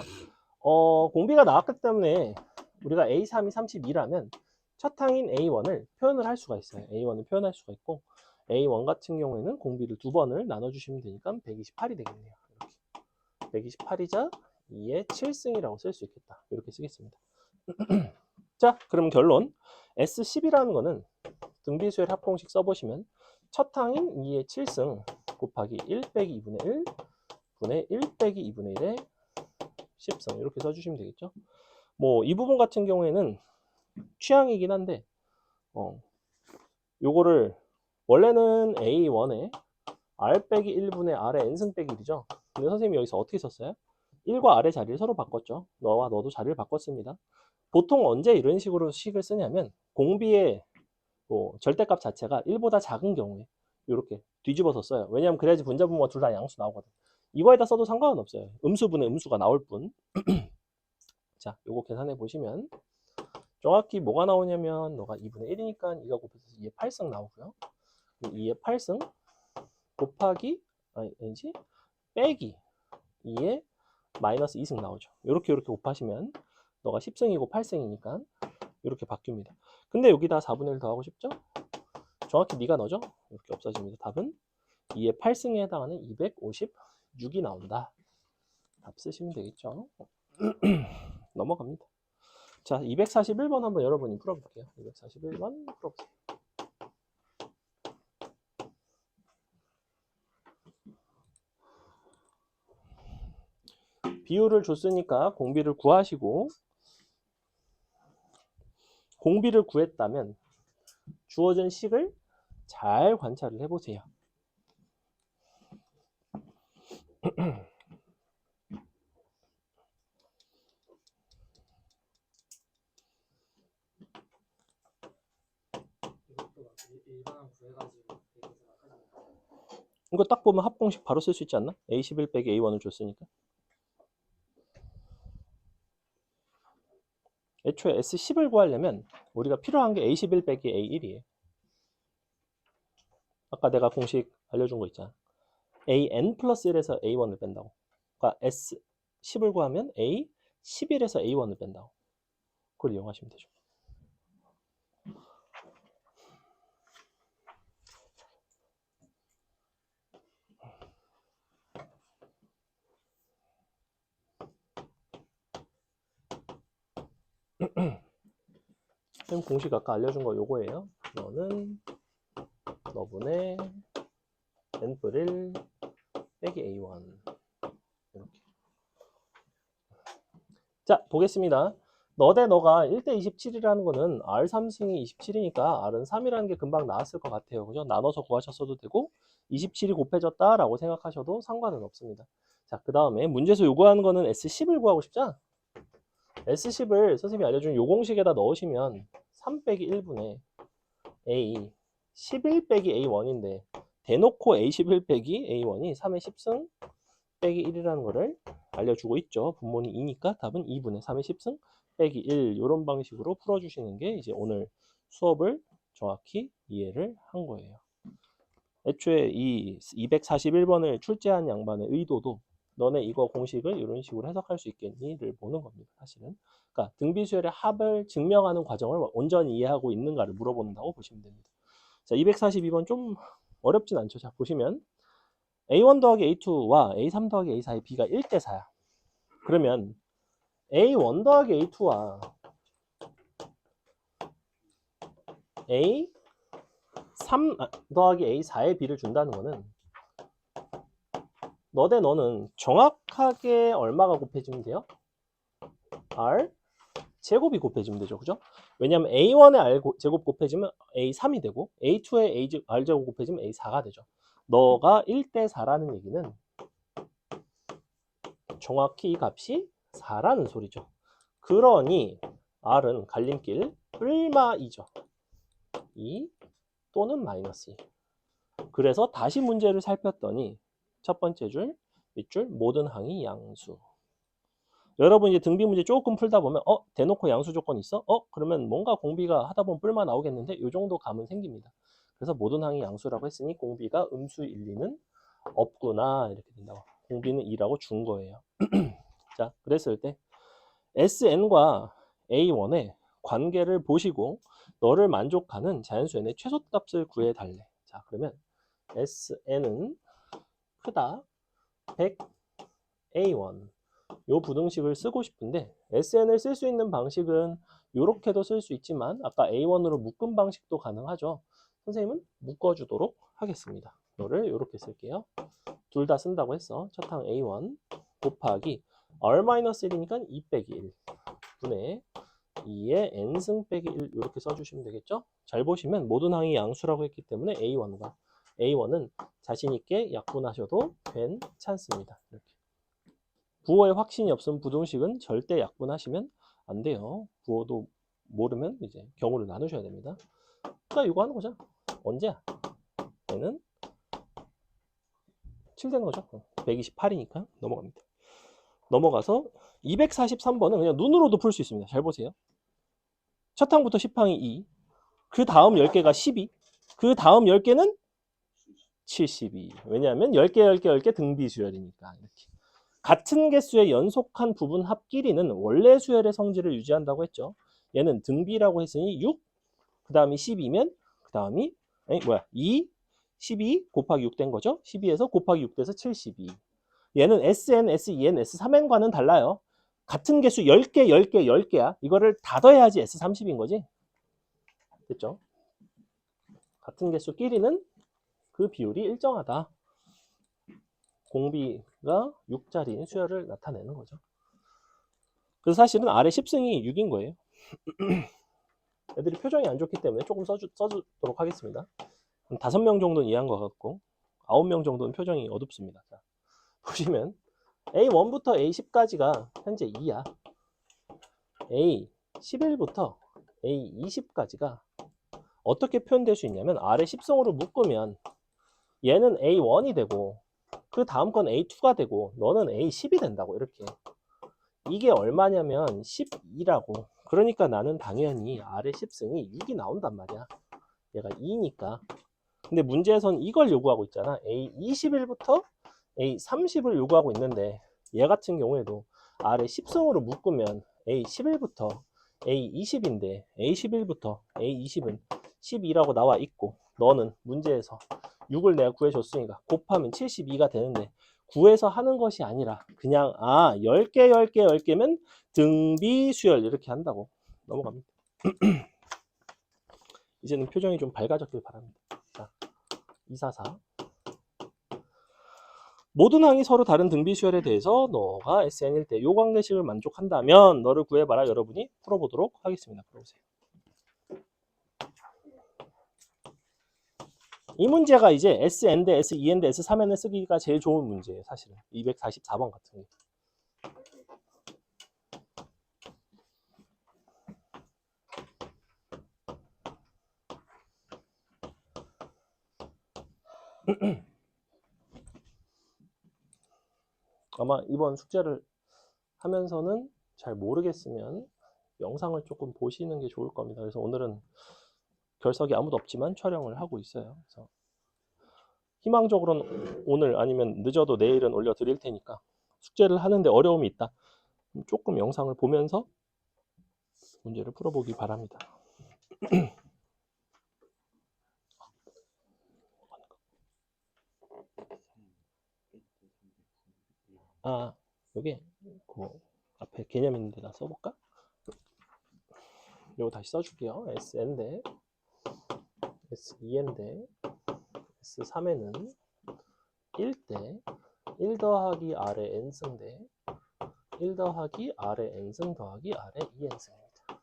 A: 공비가 나왔기 때문에 우리가 A3이 32라면 첫 항인 A1을 표현을 할 수가 있어요. A1을 표현할 수가 있고 A1 같은 경우에는 공비를 두 번을 나눠주시면 되니까 128이 되겠네요. 이렇게 128이자 2의 7승이라고 쓸 수 있겠다. 이렇게 쓰겠습니다. 자, 그럼 결론 S10이라는 거는 등비수열 합공식 써보시면 첫 항인 2의 7승 곱하기 1 빼기 2분의 1 분의 1 빼기 2분의 1의 10승 이렇게 써주시면 되겠죠. 뭐 이 부분 같은 경우에는 취향이긴 한데 요거를 원래는 A1에 R 빼기 1분의 R의 N승 빼기 1이죠. 근데 선생님이 여기서 어떻게 썼어요? 1과 R의 자리를 서로 바꿨죠. 너와 너도 자리를 바꿨습니다. 보통 언제 이런 식으로 식을 쓰냐면 공비의 절대값 자체가 1보다 작은 경우에 이렇게 뒤집어서 써요. 왜냐하면 그래야지 분자분모가 둘 다 양수 나오거든. 이거에다 써도 상관은 없어요. 음수분의 음수가 나올 뿐. 자, 요거 계산해 보시면 정확히 뭐가 나오냐면 너가 2분의 1이니까 2가 곱해서 2의 8승 나오고요. 2의 8승 곱하기 아니지 빼기 2의 마이너스 2승 나오죠. 이렇게 곱하시면 너가 10승이고 8승이니까 이렇게 바뀝니다. 근데 여기다 4분의 1 더하고 싶죠? 정확히 네가 넣어줘. 이렇게 없어집니다. 답은 2의 8승에 해당하는 256이 나온다. 답 쓰시면 되겠죠. 넘어갑니다. 자, 241번 한번 여러분이 풀어볼게요. 241번 풀어보세요. 비율을 줬으니까 공비를 구하시고 공비를 구했다면 주어진 식을 잘 관찰을 해보세요. 이거 딱 보면 합공식 바로 쓸 수 있지 않나? A11 빼기 A1을 줬으니까. 애초에 S10을 구하려면 우리가 필요한 게 A11 빼기 A1이에요. 아까 내가 공식 알려준 거 있잖아. AN 플러스 1에서 A1을 뺀다고. 그러니까 S10을 구하면 A11에서 A1을 뺀다고. 그걸 이용하시면 되죠. 선생님 공식 아까 알려준 거 요거예요. 너는 너분의 N+1 빼기 A1 이렇게. 자, 보겠습니다. 너 대 너가 1대 27이라는 거는 R 3승이 27이니까 R은 3이라는 게 금방 나왔을 것 같아요. 그죠? 나눠서 구하셨어도 되고 27이 곱해졌다라고 생각하셔도 상관은 없습니다. 자, 그 다음에 문제에서 요구하는 거는 S10을 구하고 싶죠? S10을 선생님이 알려준 요 공식에다 넣으시면 3 빼기 1분의 A 11 빼기 A1인데 대놓고 A11 빼기 A1이 3의 10승 빼기 1이라는 거를 알려주고 있죠. 분모는 2니까 답은 2분의 3의 10승 빼기 1 이런 방식으로 풀어주시는 게 이제 오늘 수업을 정확히 이해를 한 거예요. 애초에 이 241번을 출제한 양반의 의도도 너네 이거 공식을 이런 식으로 해석할 수 있겠니를 보는 겁니다. 사실은. 그러니까 등비수열의 합을 증명하는 과정을 온전히 이해하고 있는가를 물어본다고 보시면 됩니다. 자, 242번 좀 어렵진 않죠. 자, 보시면 A1 더하기 A2와 A3 더하기 A4의 B가 1대 4야. 그러면 A1 더하기 A2와 A3 더하기 A4의 B를 준다는 거는 너 대 너는 정확하게 얼마가 곱해지면 돼요? R 제곱이 곱해지면 되죠. 그죠? 왜냐하면 A1의 R 제곱 곱해지면 A3이 되고 A2의 R 제곱 곱해지면 A4가 되죠. 너가 1대 4라는 얘기는 정확히 이 값이 4라는 소리죠. 그러니 R은 갈림길 얼마 2죠. 2 또는 마이너스 2. 그래서 다시 문제를 살폈더니 첫 번째 줄, 밑줄 모든 항이 양수. 여러분 이제 등비 문제 조금 풀다 보면 대놓고 양수 조건 있어? 그러면 뭔가 공비가 하다 보면 뿔만 나오겠는데 이 정도 감은 생깁니다. 그래서 모든 항이 양수라고 했으니 공비가 음수일 리는 없구나 이렇게 된다고. 공비는 2라고 준 거예요. 자, 그랬을 때 SN과 A1의 관계를 보시고 너를 만족하는 자연수 n의 최소값을 구해달래. 자, 그러면 SN은 크다 100 A1 요 부등식을 쓰고 싶은데 SN을 쓸 수 있는 방식은 이렇게도 쓸 수 있지만 아까 A1으로 묶은 방식도 가능하죠. 선생님은 묶어주도록 하겠습니다. 이거를 이렇게 쓸게요. 둘 다 쓴다고 했어. 첫 항 A1 곱하기 R-1이니까 2 빼기 1 분의 2의 n승 빼기 1 이렇게 써주시면 되겠죠? 잘 보시면 모든 항이 양수라고 했기 때문에 A1은 자신 있게 약분하셔도 괜찮습니다. 이렇게. 부호에 확신이 없으면 부등식은 절대 약분하시면 안 돼요. 부호도 모르면 이제 경우를 나누셔야 됩니다. 그러니까 이거 하는 거죠. 언제야? 얘는 7 되는 거죠. 128이니까 넘어갑니다. 넘어가서 243번은 그냥 눈으로도 풀 수 있습니다. 잘 보세요. 첫 항부터 10항이 2, 그 다음 10개가 12, 그 다음 10개는 72. 왜냐하면 10개, 10개, 10개 등비수열이니까. 이렇게. 같은 개수의 연속한 부분 합 길이는 원래 수열의 성질을 유지한다고 했죠. 얘는 등비라고 했으니 6, 그 다음이 12면 그 다음이 2, 12 곱하기 6 된 거죠. 12에서 곱하기 6 돼서 72. 얘는 SN, SEN, S3N과는 달라요. 같은 개수 10개, 10개, 10개야. 이거를 다 더해야지 S30인 거지. 됐죠? 같은 개수끼리는 그 비율이 일정하다. 공비가 6짜리인 수열을 나타내는 거죠. 그래서 사실은 아래 10승이 6인 거예요. 애들이 표정이 안 좋기 때문에 조금 써주도록 하겠습니다. 5명 정도는 이해한 것 같고 9명 정도는 표정이 어둡습니다. 자, 보시면 A1부터 A10까지가 현재 2야. A11부터 A20까지가 어떻게 표현될 수 있냐면 아래 10승으로 묶으면 얘는 A1이 되고 그 다음 건 A2가 되고 너는 A10이 된다고. 이렇게. 이게 얼마냐면 12라고. 그러니까 나는 당연히 아래 10승이 6이 나온단 말이야. 얘가 2니까. 근데 문제에선 이걸 요구하고 있잖아. A21부터 A30을 요구하고 있는데 얘 같은 경우에도 아래 10승으로 묶으면 A11부터 A20인데 A11부터 A20은 12라고 나와 있고 너는 문제에서 6을 내가 구해줬으니까 곱하면 72가 되는데 구해서 하는 것이 아니라 그냥 10개 10개 10개면 등비수열 이렇게 한다고. 넘어갑니다. 이제는 표정이 좀 밝아졌길 바랍니다. 자, 244 모든 항이 서로 다른 등비수열에 대해서 너가 SN일 때 요 관계식을 만족한다면 너를 구해봐라. 여러분이 풀어보도록 하겠습니다. 풀어보세요. 이 문제가 이제 SN 대 SEN 대 S3N을 쓰기가 제일 좋은 문제예요. 사실은 244번 같은 게. 아마 이번 숙제를 하면서는 잘 모르겠으면 영상을 조금 보시는 게 좋을 겁니다. 그래서 오늘은 결석이 아무도 없지만 촬영을 하고 있어요. 그래서 희망적으로는 오늘 아니면 늦어도 내일은 올려드릴 테니까 숙제를 하는데 어려움이 있다. 조금 영상을 보면서 문제를 풀어보기 바랍니다. 여기 그 앞에 개념 있는 데다 써볼까? 이거 다시 써줄게요. SN 대 SEN 대 S3N은 1대 1 더하기 R의 N승 대 1 더하기 R의 N승 더하기 R의 2N승입니다.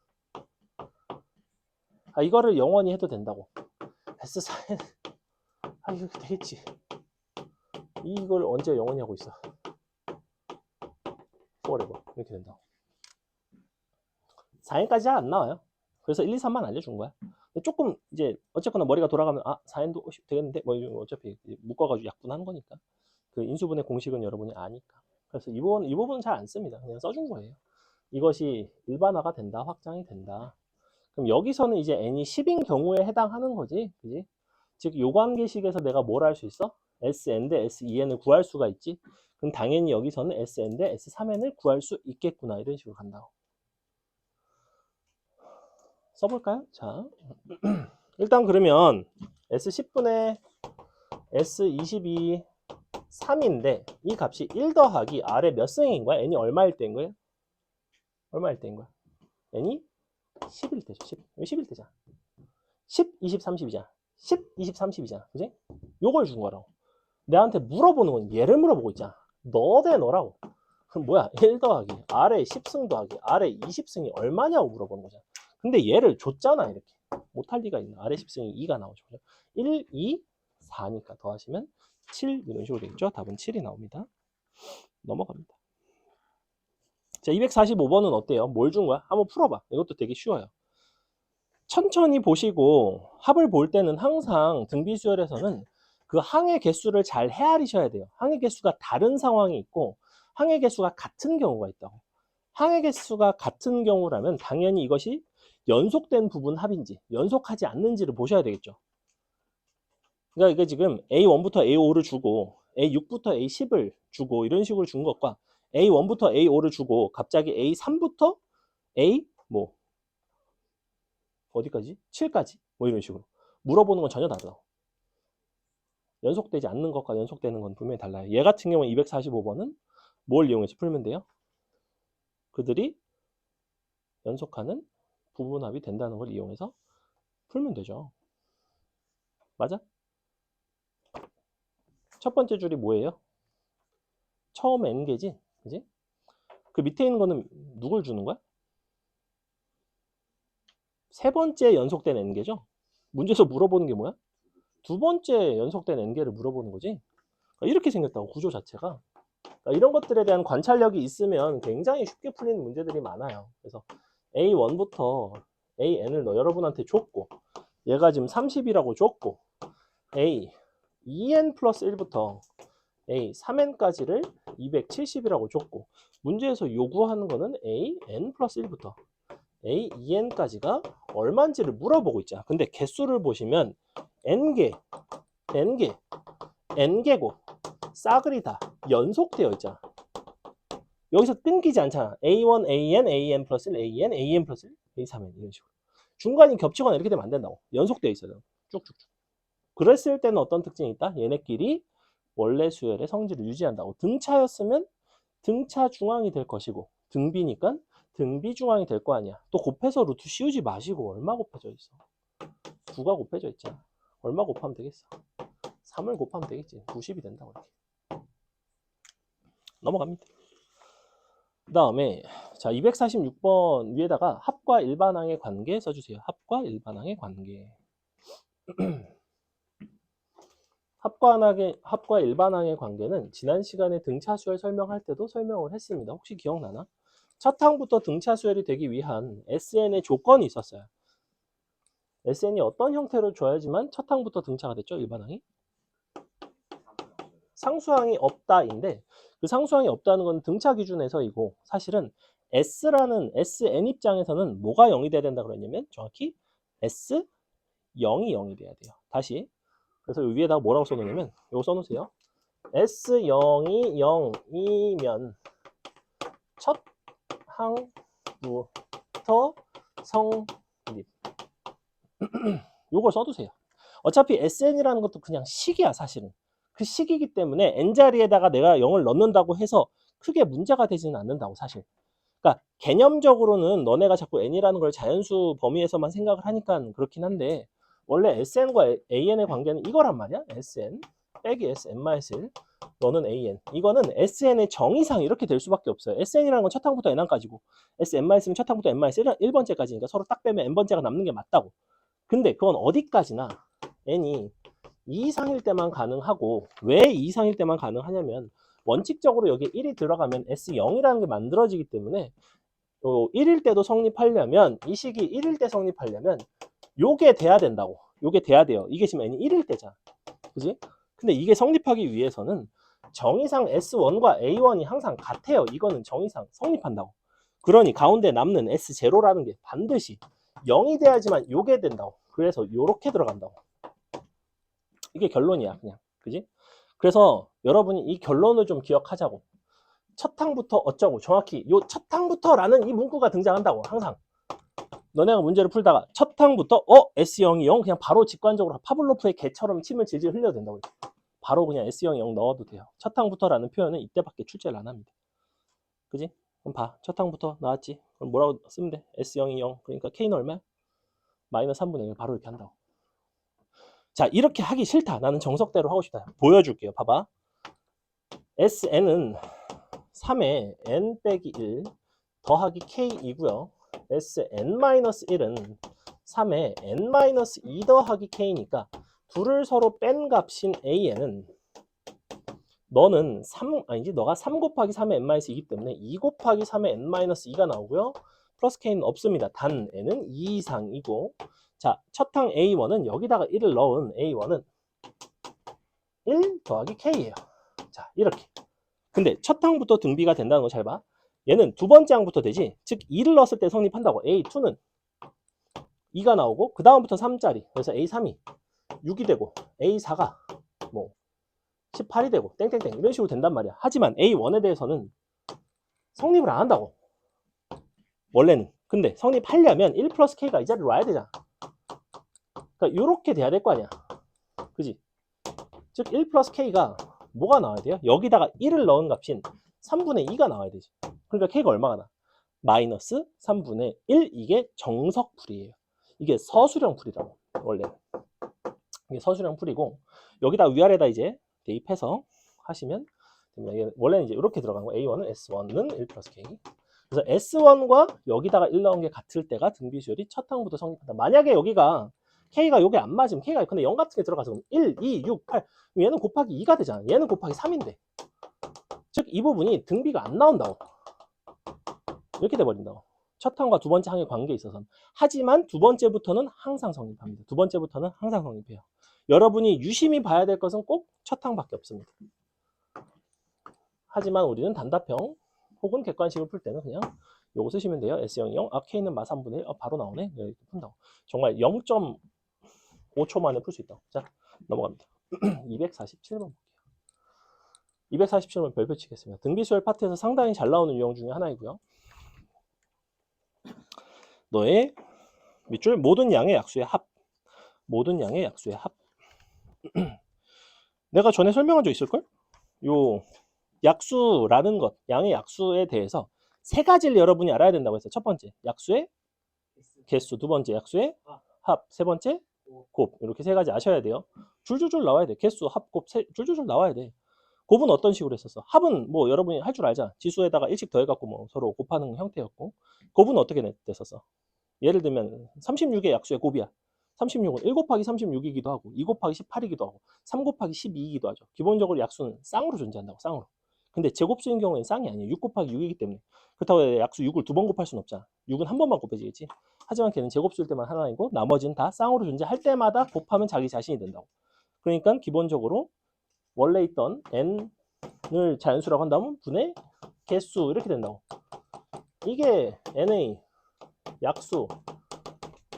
A: 이거를 영원히 해도 된다고. S4N 이렇게 되겠지. 이걸 언제 영원히 하고 있어. forever 이렇게 된다고. 4N까지 잘 안 나와요. 그래서 1, 2, 3만 알려준 거야. 근데 조금 이제 어쨌거나 머리가 돌아가면 4N도 되겠는데 뭐 어차피 묶어가지고 약분하는 거니까. 그 인수분해 공식은 여러분이 아니까. 그래서 이 부분은 잘 안 씁니다. 그냥 써준 거예요. 이것이 일반화가 된다, 확장이 된다. 그럼 여기서는 이제 n이 10인 경우에 해당하는 거지, 그지? 즉 요관계식에서 내가 뭘 할 수 있어? SN 대 SEN을 구할 수가 있지. 그럼 당연히 여기서는 SN 대 S3N을 구할 수 있겠구나. 이런 식으로 간다고. 써볼까요? 자, 일단 그러면 S10분의 S22 3인데 이 값이 1 더하기 R의 몇 승인 거야? n이 얼마일 때인 거예요? 얼마일 때인 거야? n이 10일 때죠. 10. 10일 때잖아. 10, 20, 30이잖아. 10, 20, 30이잖아. 그지? 요걸 준 거라고. 내한테 물어보는 건 얘를 물어보고 있잖아. 너 대 너라고. 그럼 뭐야? 1 더하기 아래 10승 더하기 아래 20승이 얼마냐고 물어보는 거잖아. 근데 얘를 줬잖아. 이렇게. 못할 리가 있나. 아래 10승이 2가 나오죠. 1, 2, 4니까 더하시면 7 이런 식으로 되겠죠. 답은 7이 나옵니다. 넘어갑니다. 자, 245번은 어때요? 뭘 준 거야? 한번 풀어봐. 이것도 되게 쉬워요. 천천히 보시고 합을 볼 때는 항상 등비수열에서는 그 항의 개수를 잘 헤아리셔야 돼요. 항의 개수가 다른 상황이 있고 항의 개수가 같은 경우가 있다고. 항의 개수가 같은 경우라면 당연히 이것이 연속된 부분 합인지 연속하지 않는지를 보셔야 되겠죠. 그러니까 이게 지금 A1부터 A5를 주고 A6부터 A10을 주고 이런 식으로 준 것과 A1부터 A5를 주고 갑자기 A3부터 A 뭐 어디까지? 7까지? 뭐 이런 식으로 물어보는 건 전혀 다르다. 연속되지 않는 것과 연속되는 건 분명히 달라요. 얘 같은 경우는 245번은 뭘 이용해서 풀면 돼요? 그들이 연속하는 부분합이 된다는 걸 이용해서 풀면 되죠. 맞아? 첫 번째 줄이 뭐예요? 처음 n개지? 그지? 그 밑에 있는 거는 누굴 주는 거야? 세 번째 연속된 n개죠? 문제에서 물어보는 게 뭐야? 두 번째 연속된 n개를 물어보는 거지. 이렇게 생겼다고 구조 자체가. 이런 것들에 대한 관찰력이 있으면 굉장히 쉽게 풀리는 문제들이 많아요. 그래서 A1부터 AN을 여러분한테 줬고 얘가 지금 30이라고 줬고 A 2N 플러스 1부터 A 3N까지를 270이라고 줬고 문제에서 요구하는 거는 A N 플러스 1부터 A 2N까지가 얼마인지를 물어보고 있잖아. 근데 개수를 보시면 N개, N개, N개고 싸그리 다 연속되어 있잖아. 여기서 끊기지 않잖아. A1, AN, AN 플러스 1, AN, AN 플러스 1, A3N 이런 식으로. 중간이 겹치거나 이렇게 되면 안 된다고. 연속되어 있어요. 쭉쭉쭉. 그랬을 때는 어떤 특징이 있다? 얘네끼리 원래 수열의 성질을 유지한다고. 등차였으면 등차 중앙이 될 것이고 등비니까 등비 중앙이 될 거 아니야. 또 곱해서 루트 씌우지 마시고 얼마 곱해져 있어? 9가 곱해져 있잖아. 얼마 곱하면 되겠어? 3을 곱하면 되겠지. 90이 된다고 이렇게. 넘어갑니다. 그 다음에 자 246번 위에다가 합과 일반항의 관계 써주세요. 합과 일반항의 관계. 합과 일반항의 관계는 지난 시간에 등차수열 설명할 때도 설명을 했습니다. 혹시 기억나나? 첫 항부터 등차수열이 되기 위한 SN의 조건이 있었어요. SN이 어떤 형태로 줘야지만 첫 항부터 등차가 됐죠? 일반항이? 상수항이 없다인데 그 상수항이 없다는 건 등차 기준에서이고 사실은 S라는 SN 입장에서는 뭐가 0이 돼야 된다 그랬냐면 정확히 S0이 0이 돼야 돼요. 다시 그래서 위에다가 뭐라고 써놓냐면 이거 써놓으세요. S0이 0이면 첫 항부터 성립. 요걸 써두세요. 어차피 SN이라는 것도 그냥 식이야 사실은. 그 식이기 때문에 n자리에다가 내가 0을 넣는다고 해서 크게 문제가 되지는 않는다고 사실. 그러니까 개념적으로는 너네가 자꾸 n이라는 걸 자연수 범위에서만 생각을 하니까 그렇긴 한데 원래 SN과 AN의 관계는 이거란 말이야. SN 빼기 SN-1 너는 AN. 이거는 SN의 정의상 이렇게 될 수밖에 없어요. SN이라는 건 첫 항부터 n항까지고 SN-은 첫 항부터 n-1번째까지니까 서로 딱 빼면 n번째가 남는 게 맞다고. 근데 그건 어디까지나 n이 2 이상일 때만 가능하고 왜 2 이상일 때만 가능하냐면 원칙적으로 여기 1이 들어가면 S0이라는 게 만들어지기 때문에 1일 때도 성립하려면 이 식이 1일 때 성립하려면 요게 돼야 된다고. 요게 돼야 돼요. 이게 지금 n이 1일 때잖아. 그지? 근데 이게 성립하기 위해서는 정의상 S1과 A1이 항상 같아요. 이거는 정의상 성립한다고. 그러니 가운데 남는 S0라는 게 반드시 0이 돼야지만 요게 된다고. 그래서 요렇게 들어간다고. 이게 결론이야 그냥. 그지? 그래서 여러분이 이 결론을 좀 기억하자고. 첫 항부터 어쩌고 정확히 요 첫 항부터라는 이 문구가 등장한다고 항상. 너네가 문제를 풀다가 첫 항부터 S0이 0 그냥 바로 직관적으로 파블로프의 개처럼 침을 질질 흘려도 된다고. 바로 그냥 S0이 0 넣어도 돼요. 첫 항부터라는 표현은 이때밖에 출제를 안 합니다. 그지? 그럼 봐. 첫 항부터 나왔지? 그럼 뭐라고 쓰면 돼? S0이 0 그러니까 K는 얼마야? 마이너스 3분의 1 바로 이렇게 한다고. 자, 이렇게 하기 싫다. 나는 정석대로 하고 싶다. 보여줄게요. 봐봐. SN은 3에 n 빼기 1 더하기 k이고요. SN-1은 3에 n-2 더하기 k니까 둘을 서로 뺀 값인 AN은 너는 3, 아니지, 너가 3 곱하기 3의 n-2이기 때문에 2 곱하기 3의 n-2가 나오고요. 플러스 k는 없습니다. 단 n은 2 이상이고, 자, 첫 항 A1은 여기다가 1을 넣은 A1은 1 더하기 k예요. 자, 이렇게. 근데 첫 항부터 등비가 된다는 거 잘 봐. 얘는 두 번째 항부터 되지. 즉 2를 넣었을 때 성립한다고. A2는 2가 나오고 그 다음부터 3짜리. 그래서 A3이 6이 되고 A4가 뭐 18이 되고 땡땡땡 이런 식으로 된단 말이야. 하지만 A1에 대해서는 성립을 안 한다고. 원래는. 근데 성립하려면 1 플러스 K가 이 자리로 와야 되잖아. 그러니까 이렇게 돼야 될 거 아니야. 그지? 즉 1 플러스 K가 뭐가 나와야 돼요? 여기다가 1을 넣은 값인 3분의 2가 나와야 되지. 그러니까 K가 얼마가 나? 마이너스 3분의 1. 이게 정석풀이에요. 이게 서술형 풀이라고. 원래 이게 서술형 풀이고, 여기다 위아래다 이제 대입해서 하시면 됩니다. 원래는 이제 이렇게 들어간 거. A1은 S1은 1 플러스 K. 그래서 S1과 여기다가 1 넣은 게 같을 때가 등비수열이 첫 항부터 성립한다. 만약에 여기가 K가 요게 안 맞으면 K가 근데 0 같은 게 들어가서 그럼 1, 2, 6, 8 얘는 곱하기 2가 되잖아. 얘는 곱하기 3인데 즉 이 부분이 등비가 안 나온다고. 이렇게 돼버린다고. 첫 항과 두 번째 항의 관계에 있어서는. 하지만 두 번째부터는 항상 성립합니다. 두 번째부터는 항상 성립해요. 여러분이 유심히 봐야 될 것은 꼭 첫 항밖에 없습니다. 하지만 우리는 단답형 혹은 객관식을 풀 때는 그냥 요거 쓰시면 돼요. S0, 0, K는 마 3분의 1, 바로 나오네. 이렇게 푼다고. 정말 0.5초 만에 풀 수 있다고. 자, 넘어갑니다. 247번 볼게요. 247번 별표 치겠습니다. 등비수열 파트에서 상당히 잘 나오는 유형 중에 하나이고요. 너의 밑줄 모든 양의 약수의 합. 모든 양의 약수의 합. 내가 전에 설명한 적 있을걸? 요 약수라는 것, 양의 약수에 대해서 세 가지를 여러분이 알아야 된다고 했어요. 첫 번째, 약수의 개수. 두 번째, 약수의 합. 세 번째, 곱. 이렇게 세 가지 아셔야 돼요. 줄줄줄 나와야 돼. 개수, 합, 곱, 줄줄줄 나와야 돼. 곱은 어떤 식으로 했었어? 합은 뭐 여러분이 할 줄 알잖아. 지수에다가 1씩 더해갖고 뭐 서로 곱하는 형태였고, 곱은 어떻게 됐었어? 예를 들면 36의 약수의 곱이야. 36은 1 곱하기 36이기도 하고 2 곱하기 18이기도 하고 3 곱하기 12이기도 하죠. 기본적으로 약수는 쌍으로 존재한다고. 쌍으로. 근데 제곱수인 경우에는 쌍이 아니에요. 6 곱하기 6이기 때문에. 그렇다고 약수 6을 두 번 곱할 수는 없잖아. 6은 한 번만 곱해지겠지. 하지만 걔는 제곱수일 때만 하나이고 나머지는 다 쌍으로 존재할 때마다 곱하면 자기 자신이 된다고. 그러니까 기본적으로 원래 있던 n을 자연수라고 한다면 분의 개수 이렇게 된다고. 이게 n의 약수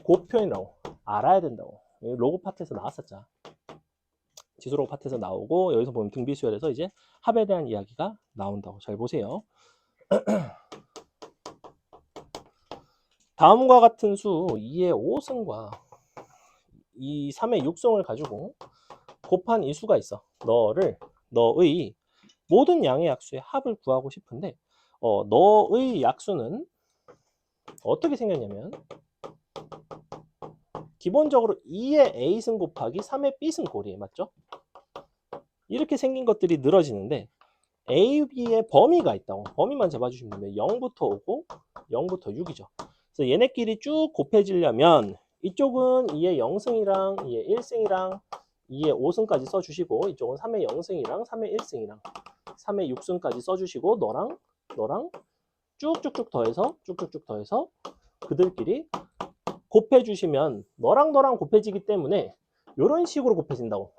A: 곱표현이라고 알아야 된다고. 로고 파트에서 나왔었잖아. 지수로고 파트에서 나오고 여기서 보면 등비수열에서 이제 합에 대한 이야기가 나온다고. 잘 보세요. 다음과 같은 수 2의 5승과 이 3의 6승을 가지고 곱한 이 수가 있어. 너의 모든 양의 약수의 합을 구하고 싶은데 너의 약수는 어떻게 생겼냐면 기본적으로 2의 A승 곱하기 3의 B승 꼴이에요. 맞죠? 이렇게 생긴 것들이 늘어지는데 A, B의 범위가 있다고. 범위만 잡아주시면 됩니다. 0부터 5고 0부터 6이죠. 그래서 얘네끼리 쭉 곱해지려면 이쪽은 2의 0승이랑 2의 1승이랑 2의 5승까지 써주시고 이쪽은 3의 0승이랑 3의 1승이랑 3의 6승까지 써주시고 너랑 쭉쭉쭉 더해서 그들끼리 곱해주시면 너랑 곱해지기 때문에 이런 식으로 곱해진다고.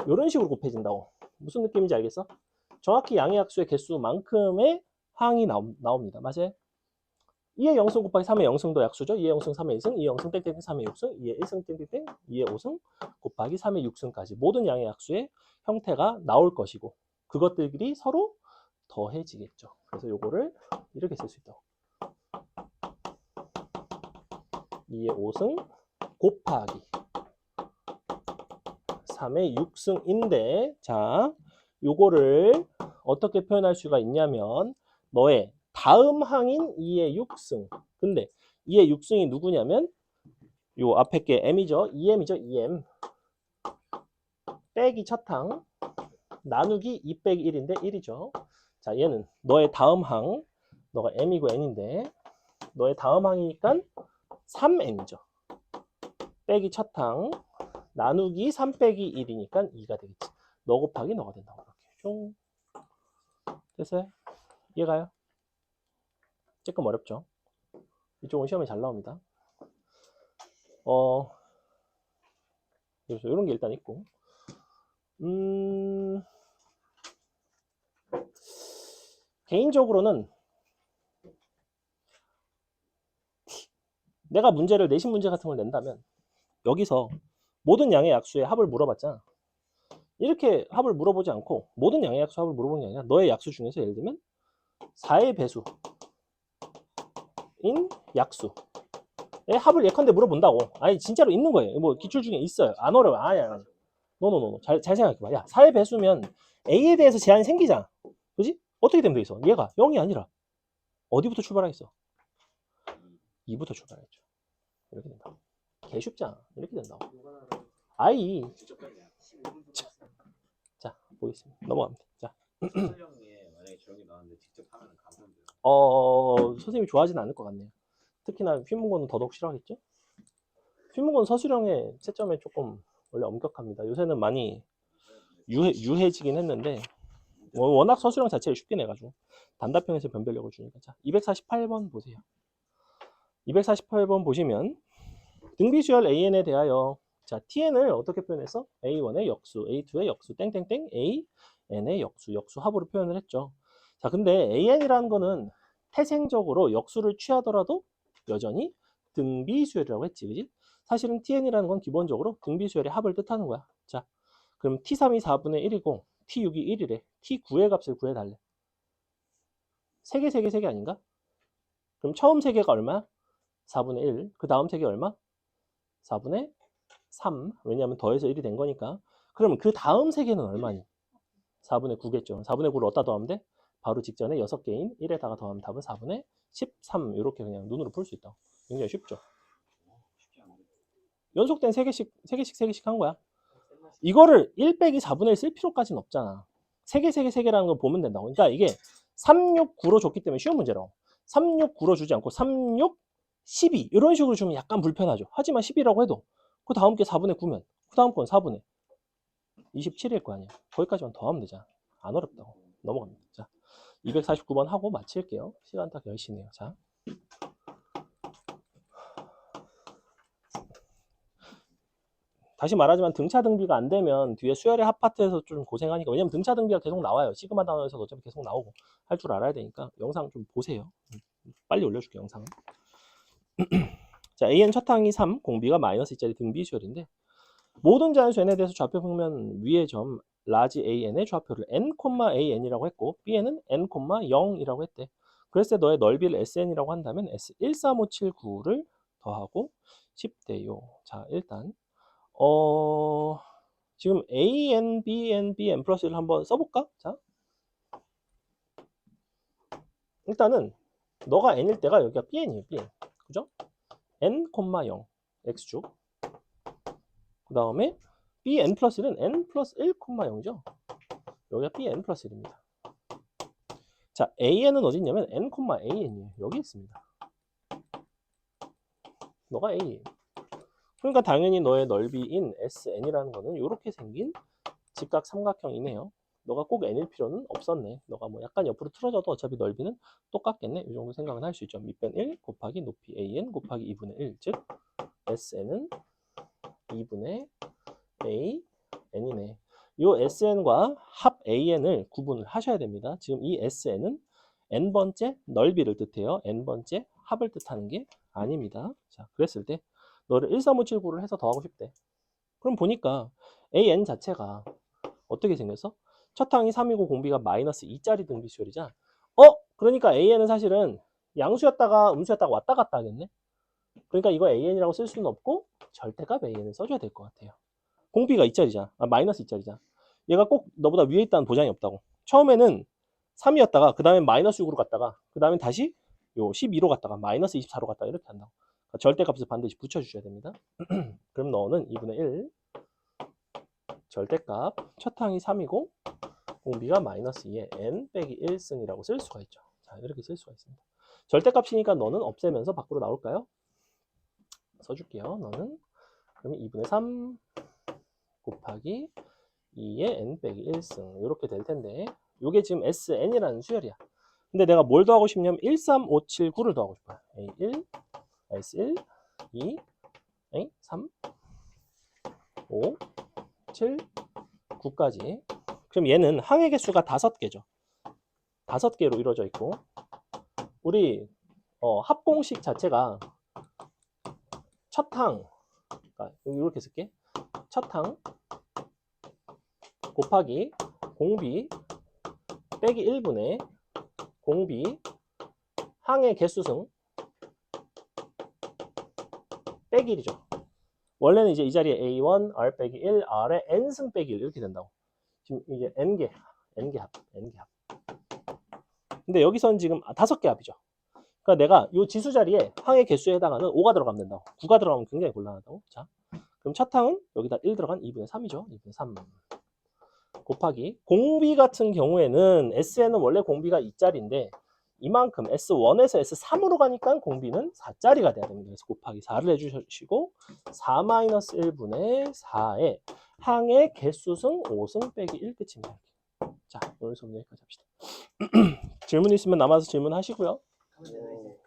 A: 이런 식으로 곱해진다고. 무슨 느낌인지 알겠어? 정확히 양의 약수의 개수만큼의 항이 나옵니다. 맞아요? 2의 0승 곱하기 3의 0승도 약수죠. 2의 0승, 3의 2승, 2의 0승 땡땡땡 3의 6승, 2의 1승 땡땡땡, 2의 5승 곱하기 3의 6승까지 모든 양의 약수의 형태가 나올 것이고 그것들끼리 서로 더해지겠죠. 그래서 요거를 이렇게 쓸 수 있다고. 2의 5승 곱하기 3의 6승인데 자, 요거를 어떻게 표현할 수가 있냐면 너의 다음 항인 2의 6승. 근데 2의 6승이 누구냐면 요 앞에 게 m이죠. 2m이죠. 2m. 빼기 첫항 나누기 2 빼기 1인데 1이죠. 자, 얘는 너의 다음 항, 너가 m이고 n인데 너의 다음 항이니까 3n이죠. 빼기 첫항 나누기 3 빼기 1이니까 2가 되겠지. 너 곱하기 너가 된다고. 이렇게. 됐어요? 이해가요? 조금 어렵죠? 이쪽은 시험에 잘 나옵니다. 그래서 이런 게 일단 있고. 개인적으로는 내가 문제를 내신 문제 같은 걸 낸다면 여기서 모든 양의 약수의 합을 물어봤잖아. 이렇게 합을 물어보지 않고 모든 양의 약수 합을 물어보는 게 아니라 너의 약수 중에서 예를 들면 4의 배수인 약수의 합을 예컨대 물어본다고. 아니 진짜로 있는 거예요. 뭐 기출 중에 있어요. 안 어려워. 아니야. 노노노노. 잘 생각해봐. 야, 4의 배수면 A에 대해서 제한이 생기잖아. 그지? 어떻게 되면 돼 있어? 얘가 0이 아니라 어디부터 출발하겠어? 2부터 출발했죠. 이렇게 된다. 개 쉽잖아. 이렇게 된다고. 아이. 자, 보겠습니다. 넘어갑니다. 자.
B: 서술형에 만약에 저런 게 나왔는데 직접 하면 감사합니다.
A: 선생님이 좋아하지는 않을 것 같네요. 특히나 휘문고는 더더욱 싫어하겠죠? 휘문고는 서술형의 채점에 조금 원래 엄격합니다. 요새는 많이 유해지긴 했는데 워낙 서술형 자체를 쉽게 내가지고 단답형에서 변별력을 주니까. 자, 248번 보세요. 248번 보시면 등비수열 AN에 대하여 자, TN을 어떻게 표현해서 A1의 역수, A2의 역수, 땡땡땡, AN의 역수, 역수 합으로 표현을 했죠. 자, 근데 AN이라는 거는 태생적으로 역수를 취하더라도 여전히 등비수열이라고 했지, 그지? 사실은 TN이라는 건 기본적으로 등비수열의 합을 뜻하는 거야. 자, 그럼 T3이 4분의 1이고 T6이 1이래. T9의 값을 구해달래. 3개, 3개, 3개 아닌가? 그럼 처음 3개가 얼마? 4분의 1. 그 다음 3개 얼마? 4분의 3. 왜냐하면 더해서 1이 된 거니까. 그러면 그 다음 3개는 얼마니? 4분의 9겠죠. 4분의 9를 어디다 더하면 돼? 바로 직전에 6개인 1에다가 더하면 답은 4분의 13. 이렇게 그냥 눈으로 풀 수 있다. 굉장히 쉽죠. 연속된 3개씩, 3개씩, 3개씩 한 거야. 이거를 1 빼기 4분의 1 쓸 필요까지는 없잖아. 3개, 3개, 3개라는 걸 보면 된다고. 그러니까 이게 3, 6, 9로 줬기 때문에 쉬운 문제라고. 3, 6, 9로 주지 않고 3, 6, 12 이런 식으로 주면 약간 불편하죠. 하지만 10이라고 해도 그 다음 게 4분의 9면 그 다음 건 4분의 27일 거 아니야. 거기까지만 더하면 되잖아. 안 어렵다고. 넘어갑니다. 자, 249번 하고 마칠게요. 시간 딱 10시네요. 자, 다시 말하지만 등차 등비가 안 되면 뒤에 수열의 합 파트에서 좀 고생하니까. 왜냐면 등차 등비가 계속 나와요. 시그마 단어에서 어차피 계속 나오고 할 줄 알아야 되니까 영상 좀 보세요. 빨리 올려줄게 영상. 자, AN 첫 항이 3, 공비가 마이너스 2짜리 등비 수열인데 모든 자연수 n에 대해서 좌표 평면 위의 점 라지 AN의 좌표를 n, AN이라고 했고 B에는 n, 0이라고 했대. 그랬을 때 너의 넓이를 SN이라고 한다면 S13579를 더하고 10대요. 자, 일단 지금 AN, BN, BN 플러스 1을 한번 써볼까? 자, 일단은 너가 n일 때가 여기가 BN이에요. BN. 그죠? n, 0 x축. 그 다음에 bn 플러스 1은 n 플러스 1, 0이죠. 여기가 bn 플러스 1입니다. 자, an은 어디 있냐면 n, an이에요. 여기 있습니다. 너가 a. 그러니까 당연히 너의 넓이인 sn이라는 거는 이렇게 생긴 직각 삼각형이네요. 너가 꼭 n일 필요는 없었네. 너가 뭐 약간 옆으로 틀어져도 어차피 넓이는 똑같겠네. 이 정도 생각은 할 수 있죠. 밑변 1 곱하기 높이 an 곱하기 2분의 1. 즉 sn은 2분의 a n이네. 이 sn과 합 an을 구분을 하셔야 됩니다. 지금 이 sn은 n번째 넓이를 뜻해요. n번째 합을 뜻하는 게 아닙니다. 자, 그랬을 때 너를 13579를 해서 더하고 싶대. 그럼 보니까 an 자체가 어떻게 생겼어? 첫 항이 3이고 공비가 마이너스 2짜리 등비 수열이잖아. 그러니까 an은 사실은 양수였다가 음수였다가 왔다 갔다 하겠네. 그러니까 이거 an이라고 쓸 수는 없고 절대값 an을 써줘야 될 것 같아요. 공비가 2짜리잖아. 마이너스 2짜리잖아. 얘가 꼭 너보다 위에 있다는 보장이 없다고. 처음에는 3이었다가 그 다음에 마이너스 6으로 갔다가 그 다음에 다시 요 12로 갔다가 마이너스 24로 갔다가 이렇게 한다고. 그러니까 절대값을 반드시 붙여주셔야 됩니다. 그럼 너는 2분의 1 절대값 첫 항이 3이고 공비가 마이너스 2에 n 빼기 1승이라고 쓸 수가 있죠. 자, 이렇게 쓸 수가 있습니다. 절대값이니까 너는 없애면서 밖으로 나올까요? 써줄게요. 너는 그러면 2분의 3 곱하기 2의 n 빼기 1승 이렇게 될 텐데 이게 지금 SN이라는 수열이야. 근데 내가 뭘 더하고 싶냐면 1, 3, 5, 7, 9를 더하고 싶어요. A1, S1, 2, A, 3, 5, 7, 9까지. 그럼 얘는 항의 개수가 5개죠. 5개로 이루어져 있고 우리 합공식 자체가 첫 항, 그러니까 이렇게 쓸게. 첫 항 곱하기 공비 빼기 1분의 공비 항의 개수승 빼기 1이죠. 원래는 이제 이 자리에 A1, R 빼기 1, R에 N승 빼기 1 이렇게 된다고. 지금 이게 N개 합. 근데 여기서는 지금 5개 합이죠. 그러니까 내가 이 지수 자리에 항의 개수에 해당하는 5가 들어가면 된다고. 9가 들어가면 굉장히 곤란하다고. 자, 그럼 첫 항은 여기다 1 들어간 2분의 3이죠. 2분의 3 곱하기 공비 같은 경우에는 SN은 원래 공비가 2짜리인데 이만큼 S1에서 S3으로 가니까 공비는 4짜리가 돼야 됩니다. 그래서 곱하기 4를 해주시고 4-1분의 4에 항의 개수승 5승 빼기 1 끝입니다. 자, 오늘 수업 여기까지 합시다. 질문 있으면 남아서 질문하시고요.
B: 하면 되나 이제?